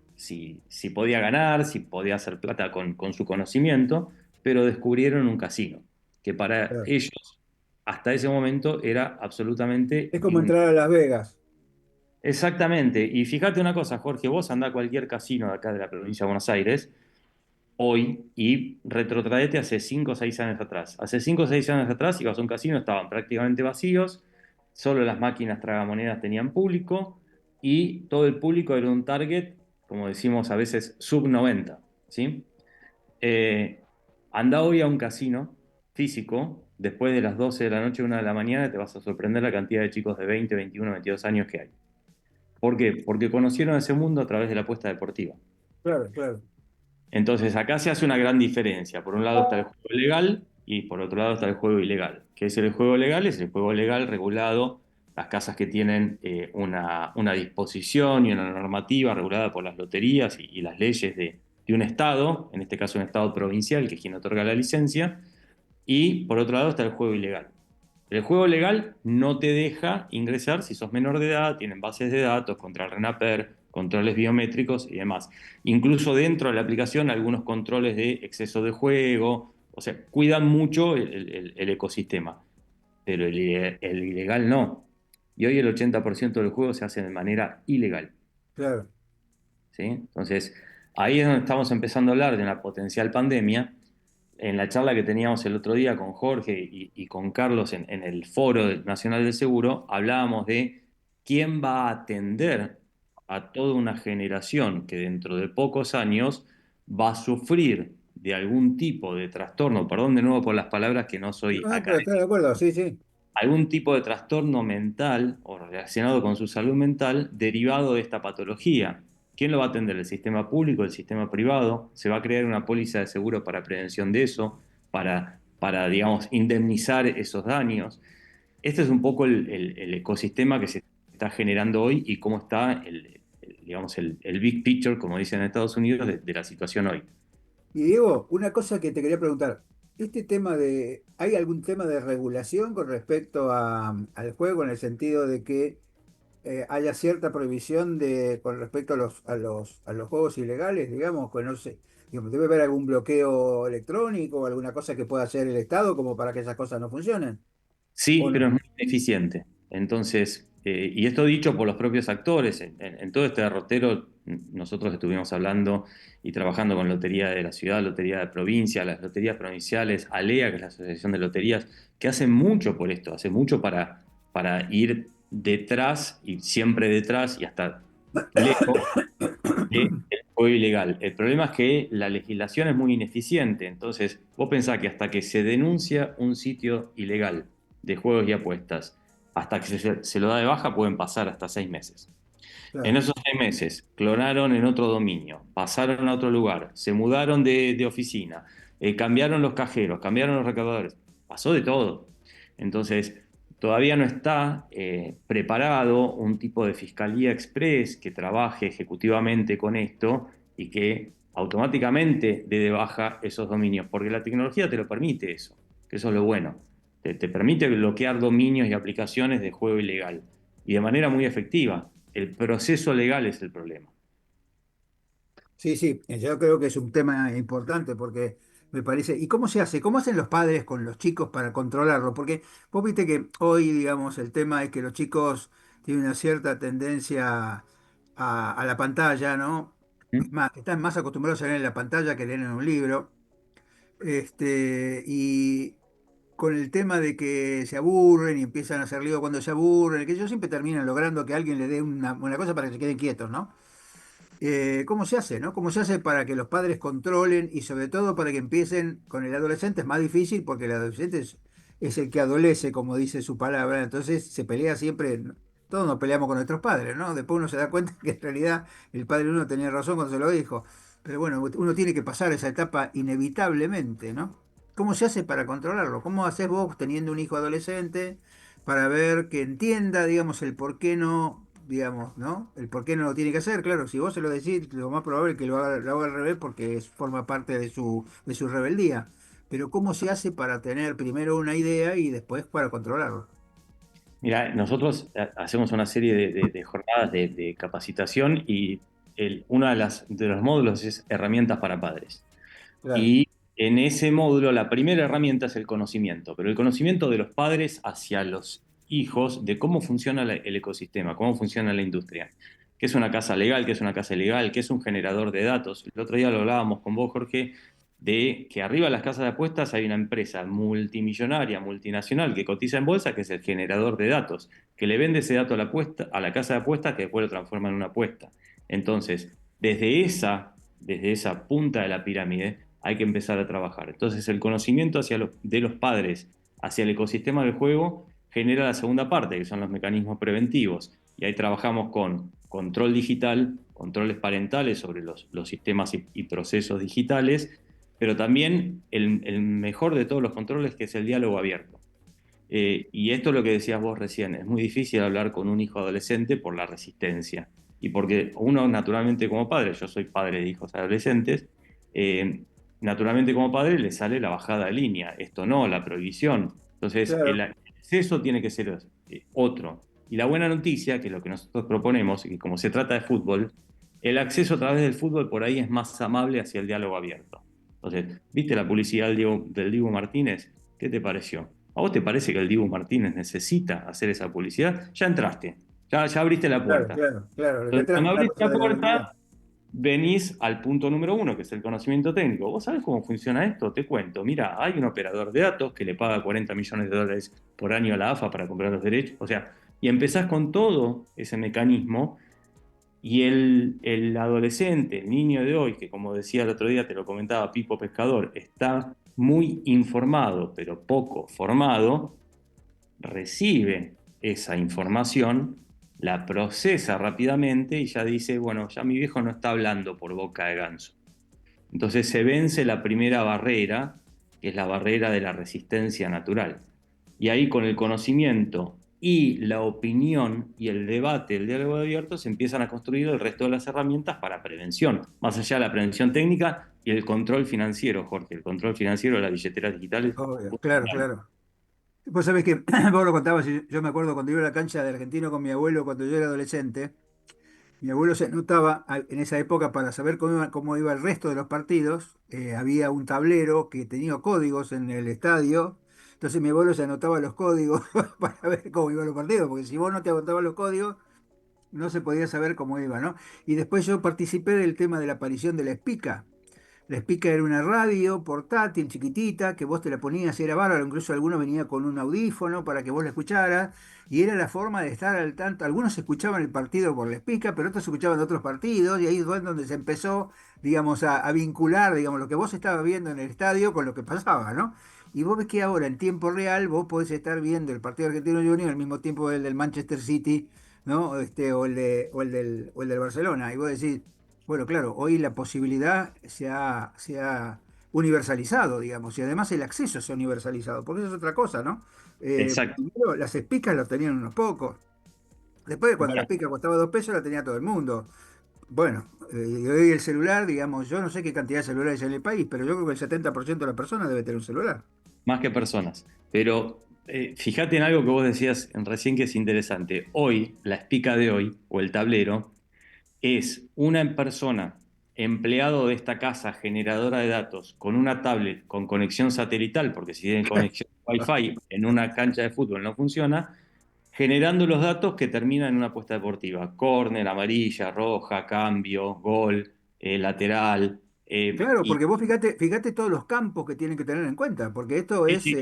podía ganar, si podía hacer plata con su conocimiento, pero descubrieron un casino, que para Claro. ellos hasta ese momento era absolutamente Es como entrar a Las Vegas. Exactamente. Y fíjate una cosa, Jorge, vos andá a cualquier casino de acá de la provincia de Buenos Aires hoy y retrotraete hace 5 o 6 años atrás. Hace 5 o 6 años atrás ibas a un casino, estaban prácticamente vacíos, solo las máquinas tragamonedas tenían público y todo el público era un target, como decimos a veces, sub 90, ¿sí? Eh, Anda hoy a un casino físico, después de las 12 de la noche, 1 de la mañana, te vas a sorprender la cantidad de chicos de 20, 21, 22 años que hay. ¿Por qué? Porque conocieron ese mundo a través de la apuesta deportiva. Claro, claro. Entonces, acá se hace una gran diferencia. Por un lado está el juego legal y por otro lado está el juego ilegal. ¿Qué es el juego legal? Es el juego legal regulado, las casas que tienen una disposición y una normativa regulada por las loterías y las leyes de un estado, en este caso un estado provincial, que es quien otorga la licencia. Y por otro lado está el juego ilegal. El juego legal no te deja ingresar si sos menor de edad, tienen bases de datos contra el RENAPER, controles biométricos y demás. Incluso dentro de la aplicación algunos controles de exceso de juego, o sea, cuidan mucho el ecosistema, pero el ilegal no. Y hoy el 80% del juego se hace de manera ilegal, Claro. ¿sí? Entonces, ahí es donde estamos empezando a hablar de una potencial pandemia en la charla que teníamos el otro día con Jorge y con Carlos en el Foro Nacional del Seguro, hablábamos de quién va a atender a toda una generación que dentro de pocos años va a sufrir de algún tipo de trastorno, perdón de nuevo por las palabras que no soy No, pero estoy de académico, acuerdo, sí, sí. algún tipo de trastorno mental o relacionado con su salud mental derivado de esta patología. ¿Quién lo va a atender? ¿El sistema público, el sistema privado? ¿Se va a crear una póliza de seguro para prevención de eso, digamos, indemnizar esos daños? Este es un poco el ecosistema que se está generando hoy y cómo está digamos, el big picture, como dicen en Estados Unidos, de la situación hoy. Y Diego, una cosa que te quería preguntar, ¿hay algún tema de regulación con respecto al juego en el sentido de que haya cierta prohibición con respecto a los juegos ilegales, digamos, que no sé, digamos, debe haber algún bloqueo electrónico o alguna cosa que pueda hacer el Estado como para que esas cosas no funcionen, Sí, ¿o pero es no? muy ineficiente. Entonces, y esto dicho por los propios actores, en todo este derrotero, nosotros estuvimos hablando y trabajando con Lotería de la Ciudad, Lotería de Provincia, las loterías provinciales, ALEA, que es la Asociación de Loterías, que hace mucho por esto, hace mucho para ir detrás y siempre detrás y hasta lejos del juego ilegal. El problema es que la legislación es muy ineficiente. Entonces, vos pensás que hasta que se denuncia un sitio ilegal de juegos y apuestas, hasta que se lo da de baja, pueden pasar hasta 6 meses. En Claro. esos 6 meses, clonaron en otro dominio, pasaron a otro lugar, se mudaron de oficina, cambiaron los cajeros, cambiaron los recaudadores, pasó de todo. Entonces, todavía no está preparado un tipo de fiscalía express que trabaje ejecutivamente con esto y que automáticamente dé de baja esos dominios, porque la tecnología te lo permite eso, que eso es lo bueno. Te permite bloquear dominios y aplicaciones de juego ilegal y de manera muy efectiva. El proceso legal es el problema. Sí, sí, yo creo que es un tema importante porque me parece, ¿y cómo se hace? ¿Cómo hacen los padres con los chicos para controlarlo? Porque vos viste que hoy, digamos, el tema es que los chicos tienen una cierta tendencia a la pantalla, ¿no? ¿Mm? Es más, están más acostumbrados a leer en la pantalla que leer en un libro. Y con el tema de que se aburren y empiezan a hacer lío cuando se aburren, que ellos siempre terminan logrando que alguien le dé una cosa para que se queden quietos, ¿no? ¿Cómo se hace, no? ¿Cómo se hace para que los padres controlen y sobre todo para que empiecen con el adolescente? Es más difícil porque el adolescente es el que adolece, como dice su palabra, entonces se pelea siempre, todos nos peleamos con nuestros padres, ¿no? Después uno se da cuenta que en realidad el padre de uno tenía razón cuando se lo dijo, pero bueno, uno tiene que pasar esa etapa inevitablemente, ¿no? ¿Cómo se hace para controlarlo? ¿Cómo haces vos teniendo un hijo adolescente para ver que entienda, digamos, el por qué no, digamos, ¿no? El por qué no lo tiene que hacer? Claro, si vos se lo decís, lo más probable es que lo haga al revés porque forma parte de su rebeldía. Pero ¿cómo se hace para tener primero una idea y después para controlarlo? Mira, nosotros hacemos una serie de jornadas de capacitación y uno de los módulos es herramientas para padres. Claro. Y en ese módulo la primera herramienta es el conocimiento, pero el conocimiento de los padres hacia los hijos de cómo funciona el ecosistema, cómo funciona la industria, qué es una casa legal, qué es una casa ilegal, qué es un generador de datos. El otro día lo hablábamos con vos, Jorge, de que arriba de las casas de apuestas hay una empresa multimillonaria, multinacional, que cotiza en bolsa, que es el generador de datos, que le vende ese dato a la casa de apuestas, que después lo transforma en una apuesta. Entonces, desde esa punta de la pirámide, hay que empezar a trabajar. Entonces, el conocimiento de los padres hacia el ecosistema del juego genera la segunda parte, que son los mecanismos preventivos. Y ahí trabajamos con control digital, controles parentales sobre los sistemas y procesos digitales, pero también el mejor de todos los controles, que es el diálogo abierto. Y esto es lo que decías vos recién, es muy difícil hablar con un hijo adolescente por la resistencia. Y porque uno naturalmente como padre, yo soy padre de hijos adolescentes, naturalmente como padre le sale la bajada de línea, esto no, la prohibición. Entonces el Claro. acceso tiene que ser otro. Y la buena noticia, que es lo que nosotros proponemos, y que como se trata de fútbol, el acceso a través del fútbol por ahí es más amable hacia el diálogo abierto. Entonces, ¿viste la publicidad del Dibu Martínez? ¿Qué te pareció? ¿A vos te parece que el Dibu Martínez necesita hacer esa publicidad? Ya entraste, ya abriste la Claro, puerta. claro, claro. Lo que Entonces, atrás cuando es una abriste cosa la de la habilidad. puerta, venís al punto número uno, que es el conocimiento técnico. ¿Vos sabés cómo funciona esto? Te cuento. Mira, hay un operador de datos que le paga 40 millones de dólares por año a la AFA para comprar los derechos. O sea, y empezás con todo ese mecanismo y el adolescente, el niño de hoy, que como decía el otro día, te lo comentaba Pipo Pescador, está muy informado, pero poco formado, recibe esa información, la procesa rápidamente y ya dice, bueno, ya mi viejo no está hablando por boca de ganso. Entonces se vence la primera barrera, que es la barrera de la resistencia natural. Y ahí con el conocimiento y la opinión y el debate, el diálogo abierto, se empiezan a construir el resto de las herramientas para prevención, más allá de la prevención técnica y el control financiero, Jorge, el control financiero de las billeteras digitales. Obvio, claro, claro. Vos sabés que vos lo contabas, y yo me acuerdo cuando iba a la cancha de Argentino con mi abuelo cuando yo era adolescente. Mi abuelo se anotaba en esa época para saber cómo iba el resto de los partidos. Había un tablero que tenía códigos en el estadio. Entonces mi abuelo se anotaba los códigos para ver cómo iban los partidos, porque si vos no te anotabas los códigos, no se podía saber cómo iba, ¿no? Y después yo participé del tema de la aparición de la Espica. La Speaker era una radio portátil, chiquitita, que vos te la ponías y era bárbaro. Incluso algunos venía con un audífono para que vos la escucharas. Y era la forma de estar al tanto. Algunos escuchaban el partido por la Speaker, pero otros escuchaban otros partidos. Y ahí fue donde se empezó, digamos, a vincular, digamos, lo que vos estabas viendo en el estadio con lo que pasaba, ¿no? Y vos ves que ahora, en tiempo real, vos podés estar viendo el partido argentino Junior al mismo tiempo el del Manchester City, ¿no? O el del Barcelona. Y vos decís, bueno, claro, hoy la posibilidad se ha universalizado, digamos, y además el acceso se ha universalizado, porque eso es otra cosa, ¿no? Exacto. Primero, las espicas las tenían unos pocos. Después, cuando la Bueno, espica costaba 2 pesos, la tenía todo el mundo. Bueno, y hoy el celular, digamos, yo no sé qué cantidad de celulares hay en el país, pero yo creo que el 70% de las personas debe tener un celular. más que personas. Pero fíjate en algo que vos decías recién que es interesante. Hoy, la espica de hoy, o el tablero, es una persona, empleado de esta casa generadora de datos, con una tablet con conexión satelital, porque si tiene conexión Wi-Fi en una cancha de fútbol no funciona, generando los datos que terminan en una apuesta deportiva. Córner, amarilla, roja, cambio, gol, lateral. Claro, Y porque vos fíjate todos los campos que tienen que tener en cuenta, porque esto sí, es, sí,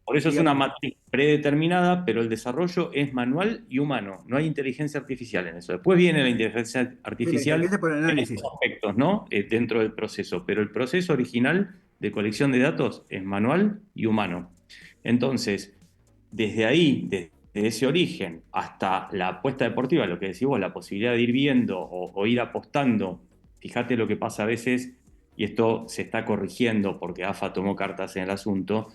por eso es una digamos, matriz predeterminada, pero el desarrollo es manual y humano. No hay inteligencia artificial en eso. Después viene la inteligencia sí, la artificial inteligencia por el en análisis. estos aspectos, ¿no? Dentro del proceso. Pero el proceso original de colección de datos es manual y humano. Entonces, desde ahí, desde ese origen hasta la apuesta deportiva, lo que decís vos, la posibilidad de ir viendo o ir apostando, fíjate lo que pasa a veces, y esto se está corrigiendo porque AFA tomó cartas en el asunto,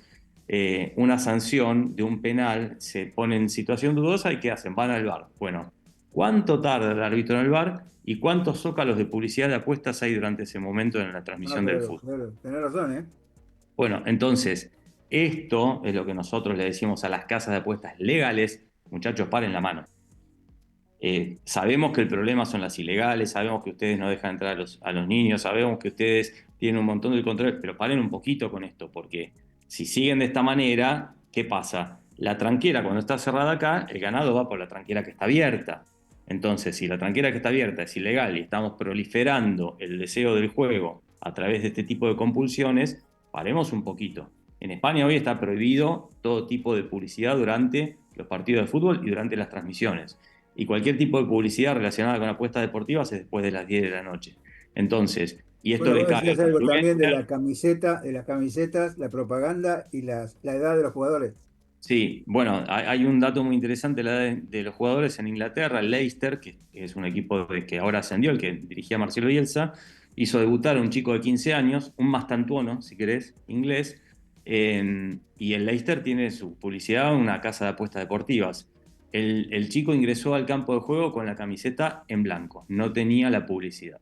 una sanción de un penal se pone en situación dudosa y ¿qué hacen? Van al VAR. Bueno, ¿cuánto tarda el árbitro en el VAR y cuántos zócalos de publicidad de apuestas hay durante ese momento en la Ah, transmisión del claro, fútbol? claro, tenés razón, ¿eh? Bueno, entonces, esto es lo que nosotros le decimos a las casas de apuestas legales, muchachos, paren la mano. Sabemos que el problema son las ilegales, sabemos que ustedes no dejan entrar a los niños, sabemos que ustedes tienen un montón de control, pero paren un poquito con esto, porque si siguen de esta manera, ¿qué pasa? La tranquera, cuando está cerrada acá, el ganado va por la tranquera que está abierta. Entonces, si la tranquera que está abierta es ilegal y estamos proliferando el deseo del juego a través de este tipo de compulsiones, paremos un poquito. En España hoy está prohibido todo tipo de publicidad durante los partidos de fútbol y durante las transmisiones. Y cualquier tipo de publicidad relacionada con apuestas deportivas es después de las 10 de la noche. Entonces, y esto Bueno, le vos cae decías a la algo también de influencer. la camiseta, de las camisetas, la propaganda y la edad de los jugadores. Sí, bueno, hay un dato muy interesante la de los jugadores en Inglaterra. El Leicester, que es un equipo que ahora ascendió, el que dirigía Marcelo Bielsa, hizo debutar a un chico de 15 años, un mastantuono, si querés, inglés, y el Leicester tiene su publicidad en una casa de apuestas deportivas. El chico ingresó al campo de juego con la camiseta en blanco, no tenía la publicidad.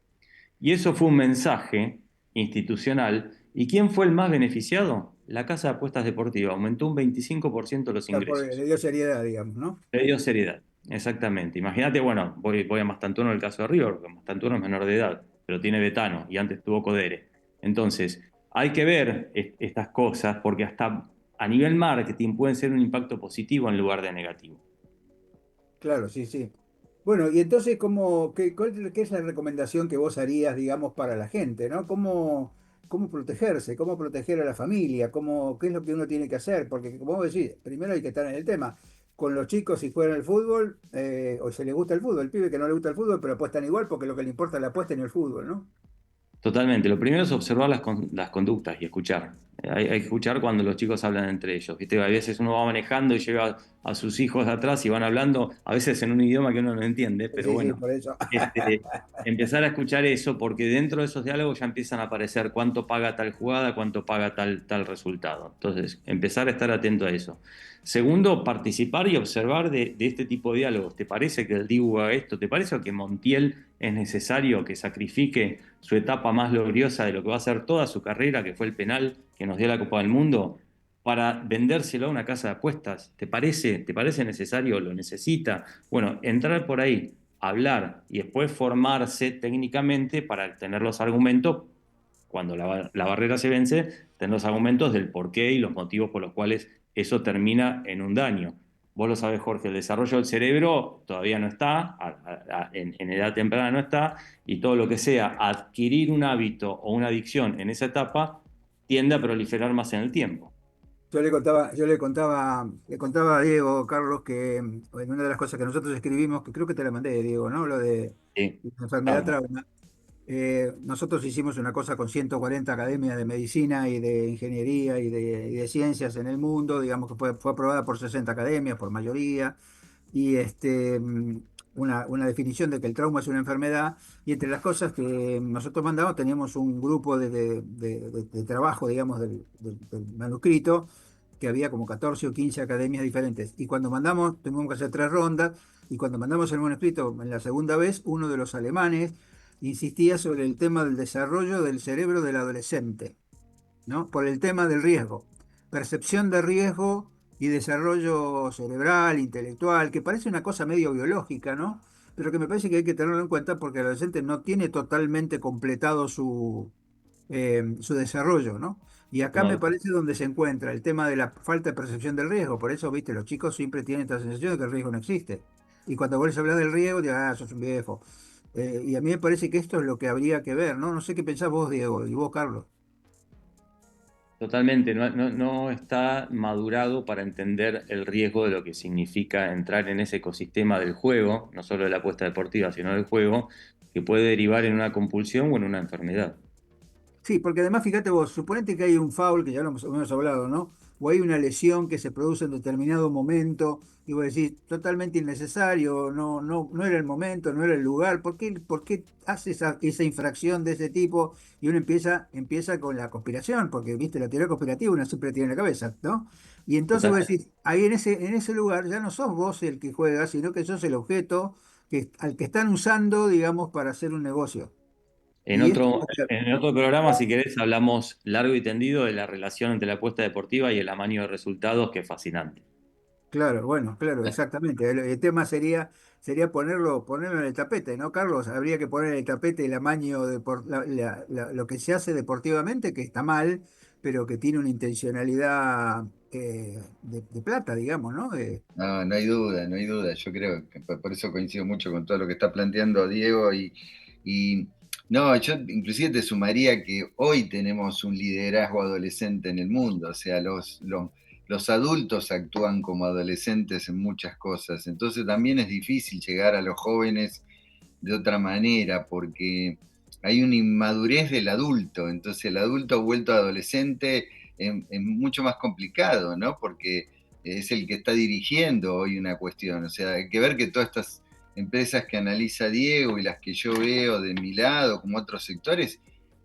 Y eso fue un mensaje institucional. ¿Y quién fue el más beneficiado? La casa de apuestas deportiva. Aumentó un 25% los Sea, ingresos. le dio seriedad, digamos, ¿no? Le dio seriedad. Exactamente. Imagínate, bueno, voy a Mastantuono en el caso de River, porque Mastantuono es menor de edad, pero tiene Betano y antes tuvo Codere. Entonces, hay que ver estas cosas porque hasta a nivel marketing pueden ser un impacto positivo en lugar de negativo. Claro, sí, sí. Bueno, y entonces, ¿qué es la recomendación que vos harías, digamos, para la gente, ¿no? ¿Cómo protegerse? ¿Cómo proteger a la familia? ¿Qué es lo que uno tiene que hacer? Porque, como vos decís, primero hay que estar en el tema. Con los chicos, si juegan al fútbol, o se les gusta el fútbol, el pibe que no le gusta el fútbol, pero apuestan igual porque lo que le importa es la apuesta en el fútbol, ¿no? Totalmente. Lo primero es observar las conductas y escuchar. Hay que escuchar cuando los chicos hablan entre ellos. ¿Viste? A veces uno va manejando y lleva a sus hijos de atrás y van hablando, a veces en un idioma que uno no entiende, pero Sí, sí, bueno, por eso. empezar a escuchar eso, porque dentro de esos diálogos ya empiezan a aparecer cuánto paga tal jugada, cuánto paga tal resultado. Entonces, empezar a estar atento a eso. Segundo, participar y observar de este tipo de diálogos. ¿Te parece que el Dibu haga esto? ¿Te parece que Montiel es necesario que sacrifique su etapa más gloriosa de lo que va a ser toda su carrera, que fue el penal que nos dio la Copa del Mundo, para vendérselo a una casa de apuestas? ¿Te parece? ¿Te parece necesario? ¿Lo necesita? Bueno, entrar por ahí, hablar y después formarse técnicamente para tener los argumentos, cuando la barrera se vence, tener los argumentos del porqué y los motivos por los cuales eso termina en un daño. Vos lo sabés, Jorge, el desarrollo del cerebro todavía no está, en edad temprana no está, y todo lo que sea adquirir un hábito o una adicción en esa etapa tiende a proliferar más en el tiempo. Le contaba a Diego, Carlos, que en una de las cosas que nosotros escribimos, que creo que te la mandé, Diego, ¿no? Lo de Sí, la enfermedad vamos. trauma. Nosotros hicimos una cosa con 140 academias de medicina y de ingeniería y de ciencias en el mundo, digamos que fue aprobada por 60 academias, por mayoría, y una definición de que el trauma es una enfermedad, y entre las cosas que nosotros mandamos teníamos un grupo de trabajo, digamos, del manuscrito, que había como 14 o 15 academias diferentes, y cuando mandamos, tuvimos que hacer 3 rondas, y cuando mandamos el manuscrito en la segunda vez, uno de los alemanes insistía sobre el tema del desarrollo del cerebro del adolescente, ¿no? Por el tema del riesgo, percepción de riesgo y desarrollo cerebral, intelectual, que parece una cosa medio biológica, ¿no? Pero que me parece que hay que tenerlo en cuenta porque el adolescente no tiene totalmente completado su desarrollo, ¿no? Y acá me No, parece donde se encuentra el tema de la falta de percepción del riesgo. Por eso, viste, los chicos siempre tienen esta sensación de que el riesgo no existe. Y cuando vos les hablas del riesgo, dirán, ah, sos un viejo. Y a mí me parece que esto es lo que habría que ver, ¿no? No sé qué pensás vos, Diego, y vos, Carlos. totalmente, no está madurado para entender el riesgo de lo que significa entrar en ese ecosistema del juego, no solo de la apuesta deportiva, sino del juego, que puede derivar en una compulsión o en una enfermedad. Sí, porque además, fíjate vos, suponete que hay un foul, que ya lo hemos hablado, ¿no? O hay una lesión que se produce en determinado momento, y vos decís, totalmente innecesario, no era el momento, no era el lugar, ¿por qué hace esa infracción de ese tipo? Y uno empieza con la conspiración, porque, viste, la teoría conspirativa uno siempre tiene en la cabeza, ¿no? Y entonces vos Totalmente. decís, ahí en ese lugar ya no sos vos el que juega, sino que sos el objeto al que están usando, digamos, para hacer un negocio. En Y esto otro, en otro programa, si querés, hablamos largo y tendido de la relación entre la apuesta deportiva y el amaño de resultados, que es fascinante. Claro, bueno, claro, exactamente. El tema sería ponerlo en el tapete, ¿no, Carlos? Habría que poner en el tapete el amaño de lo que se hace deportivamente, que está mal, pero que tiene una intencionalidad de plata, digamos, ¿no? No, no hay duda, no hay duda. Yo creo que por eso coincido mucho con todo lo que está planteando Diego y no, yo inclusive te sumaría que hoy tenemos un liderazgo adolescente en el mundo, o sea, los adultos actúan como adolescentes en muchas cosas, entonces también es difícil llegar a los jóvenes de otra manera porque hay una inmadurez del adulto, entonces el adulto vuelto adolescente es mucho más complicado, ¿no? Porque es el que está dirigiendo hoy una cuestión. O sea, hay que ver que todas estas empresas que analiza Diego y las que yo veo de mi lado, como otros sectores,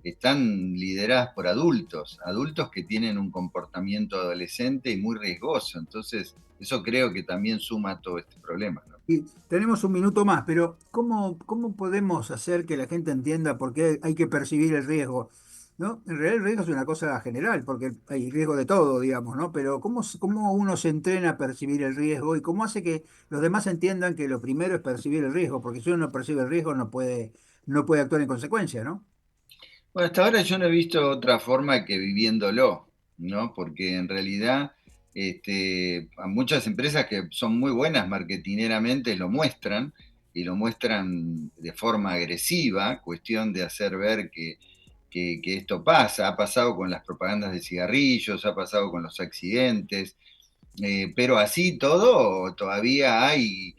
están lideradas por adultos, adultos que tienen un comportamiento adolescente y muy riesgoso. Entonces, eso creo que también suma a todo este problema, ¿no? Y tenemos un minuto más, pero ¿cómo podemos hacer que la gente entienda por qué hay que percibir el riesgo? ¿No? En realidad el riesgo es una cosa general, porque hay riesgo de todo, digamos, ¿no? Pero ¿cómo uno se entrena a percibir el riesgo y cómo hace que los demás entiendan que lo primero es percibir el riesgo? Porque si uno no percibe el riesgo no puede actuar en consecuencia, ¿no? Bueno, hasta ahora yo no he visto otra forma que viviéndolo, ¿no? Porque en realidad a muchas empresas que son muy buenas marketineramente lo muestran, y lo muestran de forma agresiva, cuestión de hacer ver que esto pasa. Ha pasado con las propagandas de cigarrillos, ha pasado con los accidentes, pero así todo todavía hay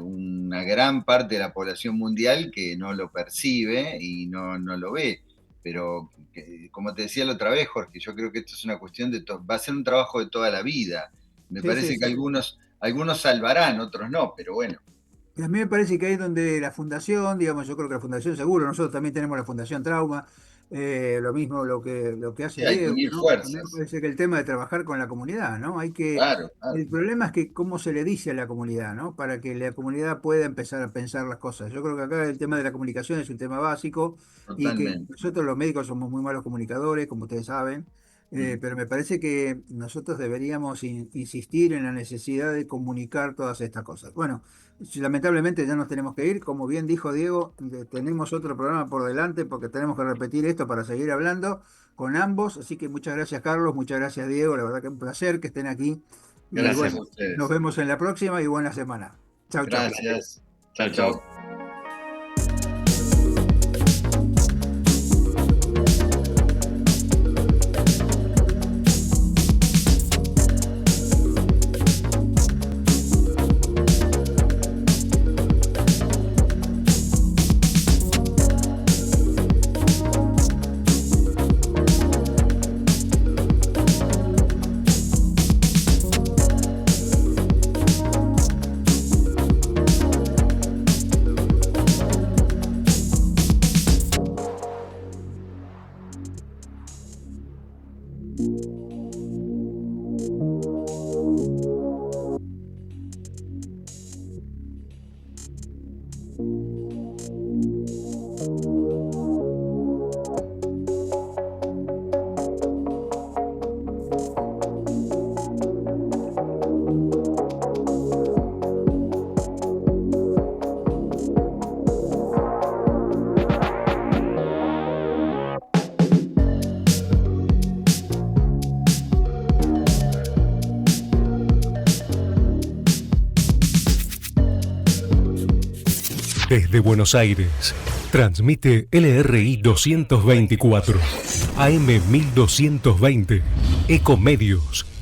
una gran parte de la población mundial que no lo percibe y no lo ve. Pero como te decía la otra vez, Jorge, yo creo que esto es una cuestión va a ser un trabajo de toda la vida. Me parece que algunos salvarán, otros no, pero bueno. Y a mí me parece que ahí es donde la fundación, digamos, yo creo que la Fundación Seguro, nosotros también tenemos la Fundación Trauma, lo mismo lo que hace Sí, hay que Diego, unir ¿no? fuerzas. A mí me parece que el tema de trabajar con la comunidad, ¿no? Claro. El problema es que cómo se le dice a la comunidad, ¿no? Para que la comunidad pueda empezar a pensar las cosas. Yo creo que acá el tema de la comunicación es un tema básico y que Totalmente. nosotros los médicos somos muy malos comunicadores, como ustedes saben. Pero me parece que nosotros deberíamos insistir en la necesidad de comunicar todas estas cosas. Bueno, lamentablemente ya nos tenemos que ir. Como bien dijo Diego, tenemos otro programa por delante porque tenemos que repetir esto para seguir hablando con ambos. Así que muchas gracias, Carlos, muchas gracias, Diego. La verdad que es un placer que estén aquí. Y Gracias bueno, a ustedes. nos vemos en la próxima y buena semana. Chau, chau. Gracias. Chau, chau. Desde Buenos Aires, transmite LRI 224, AM 1220, Ecomedios.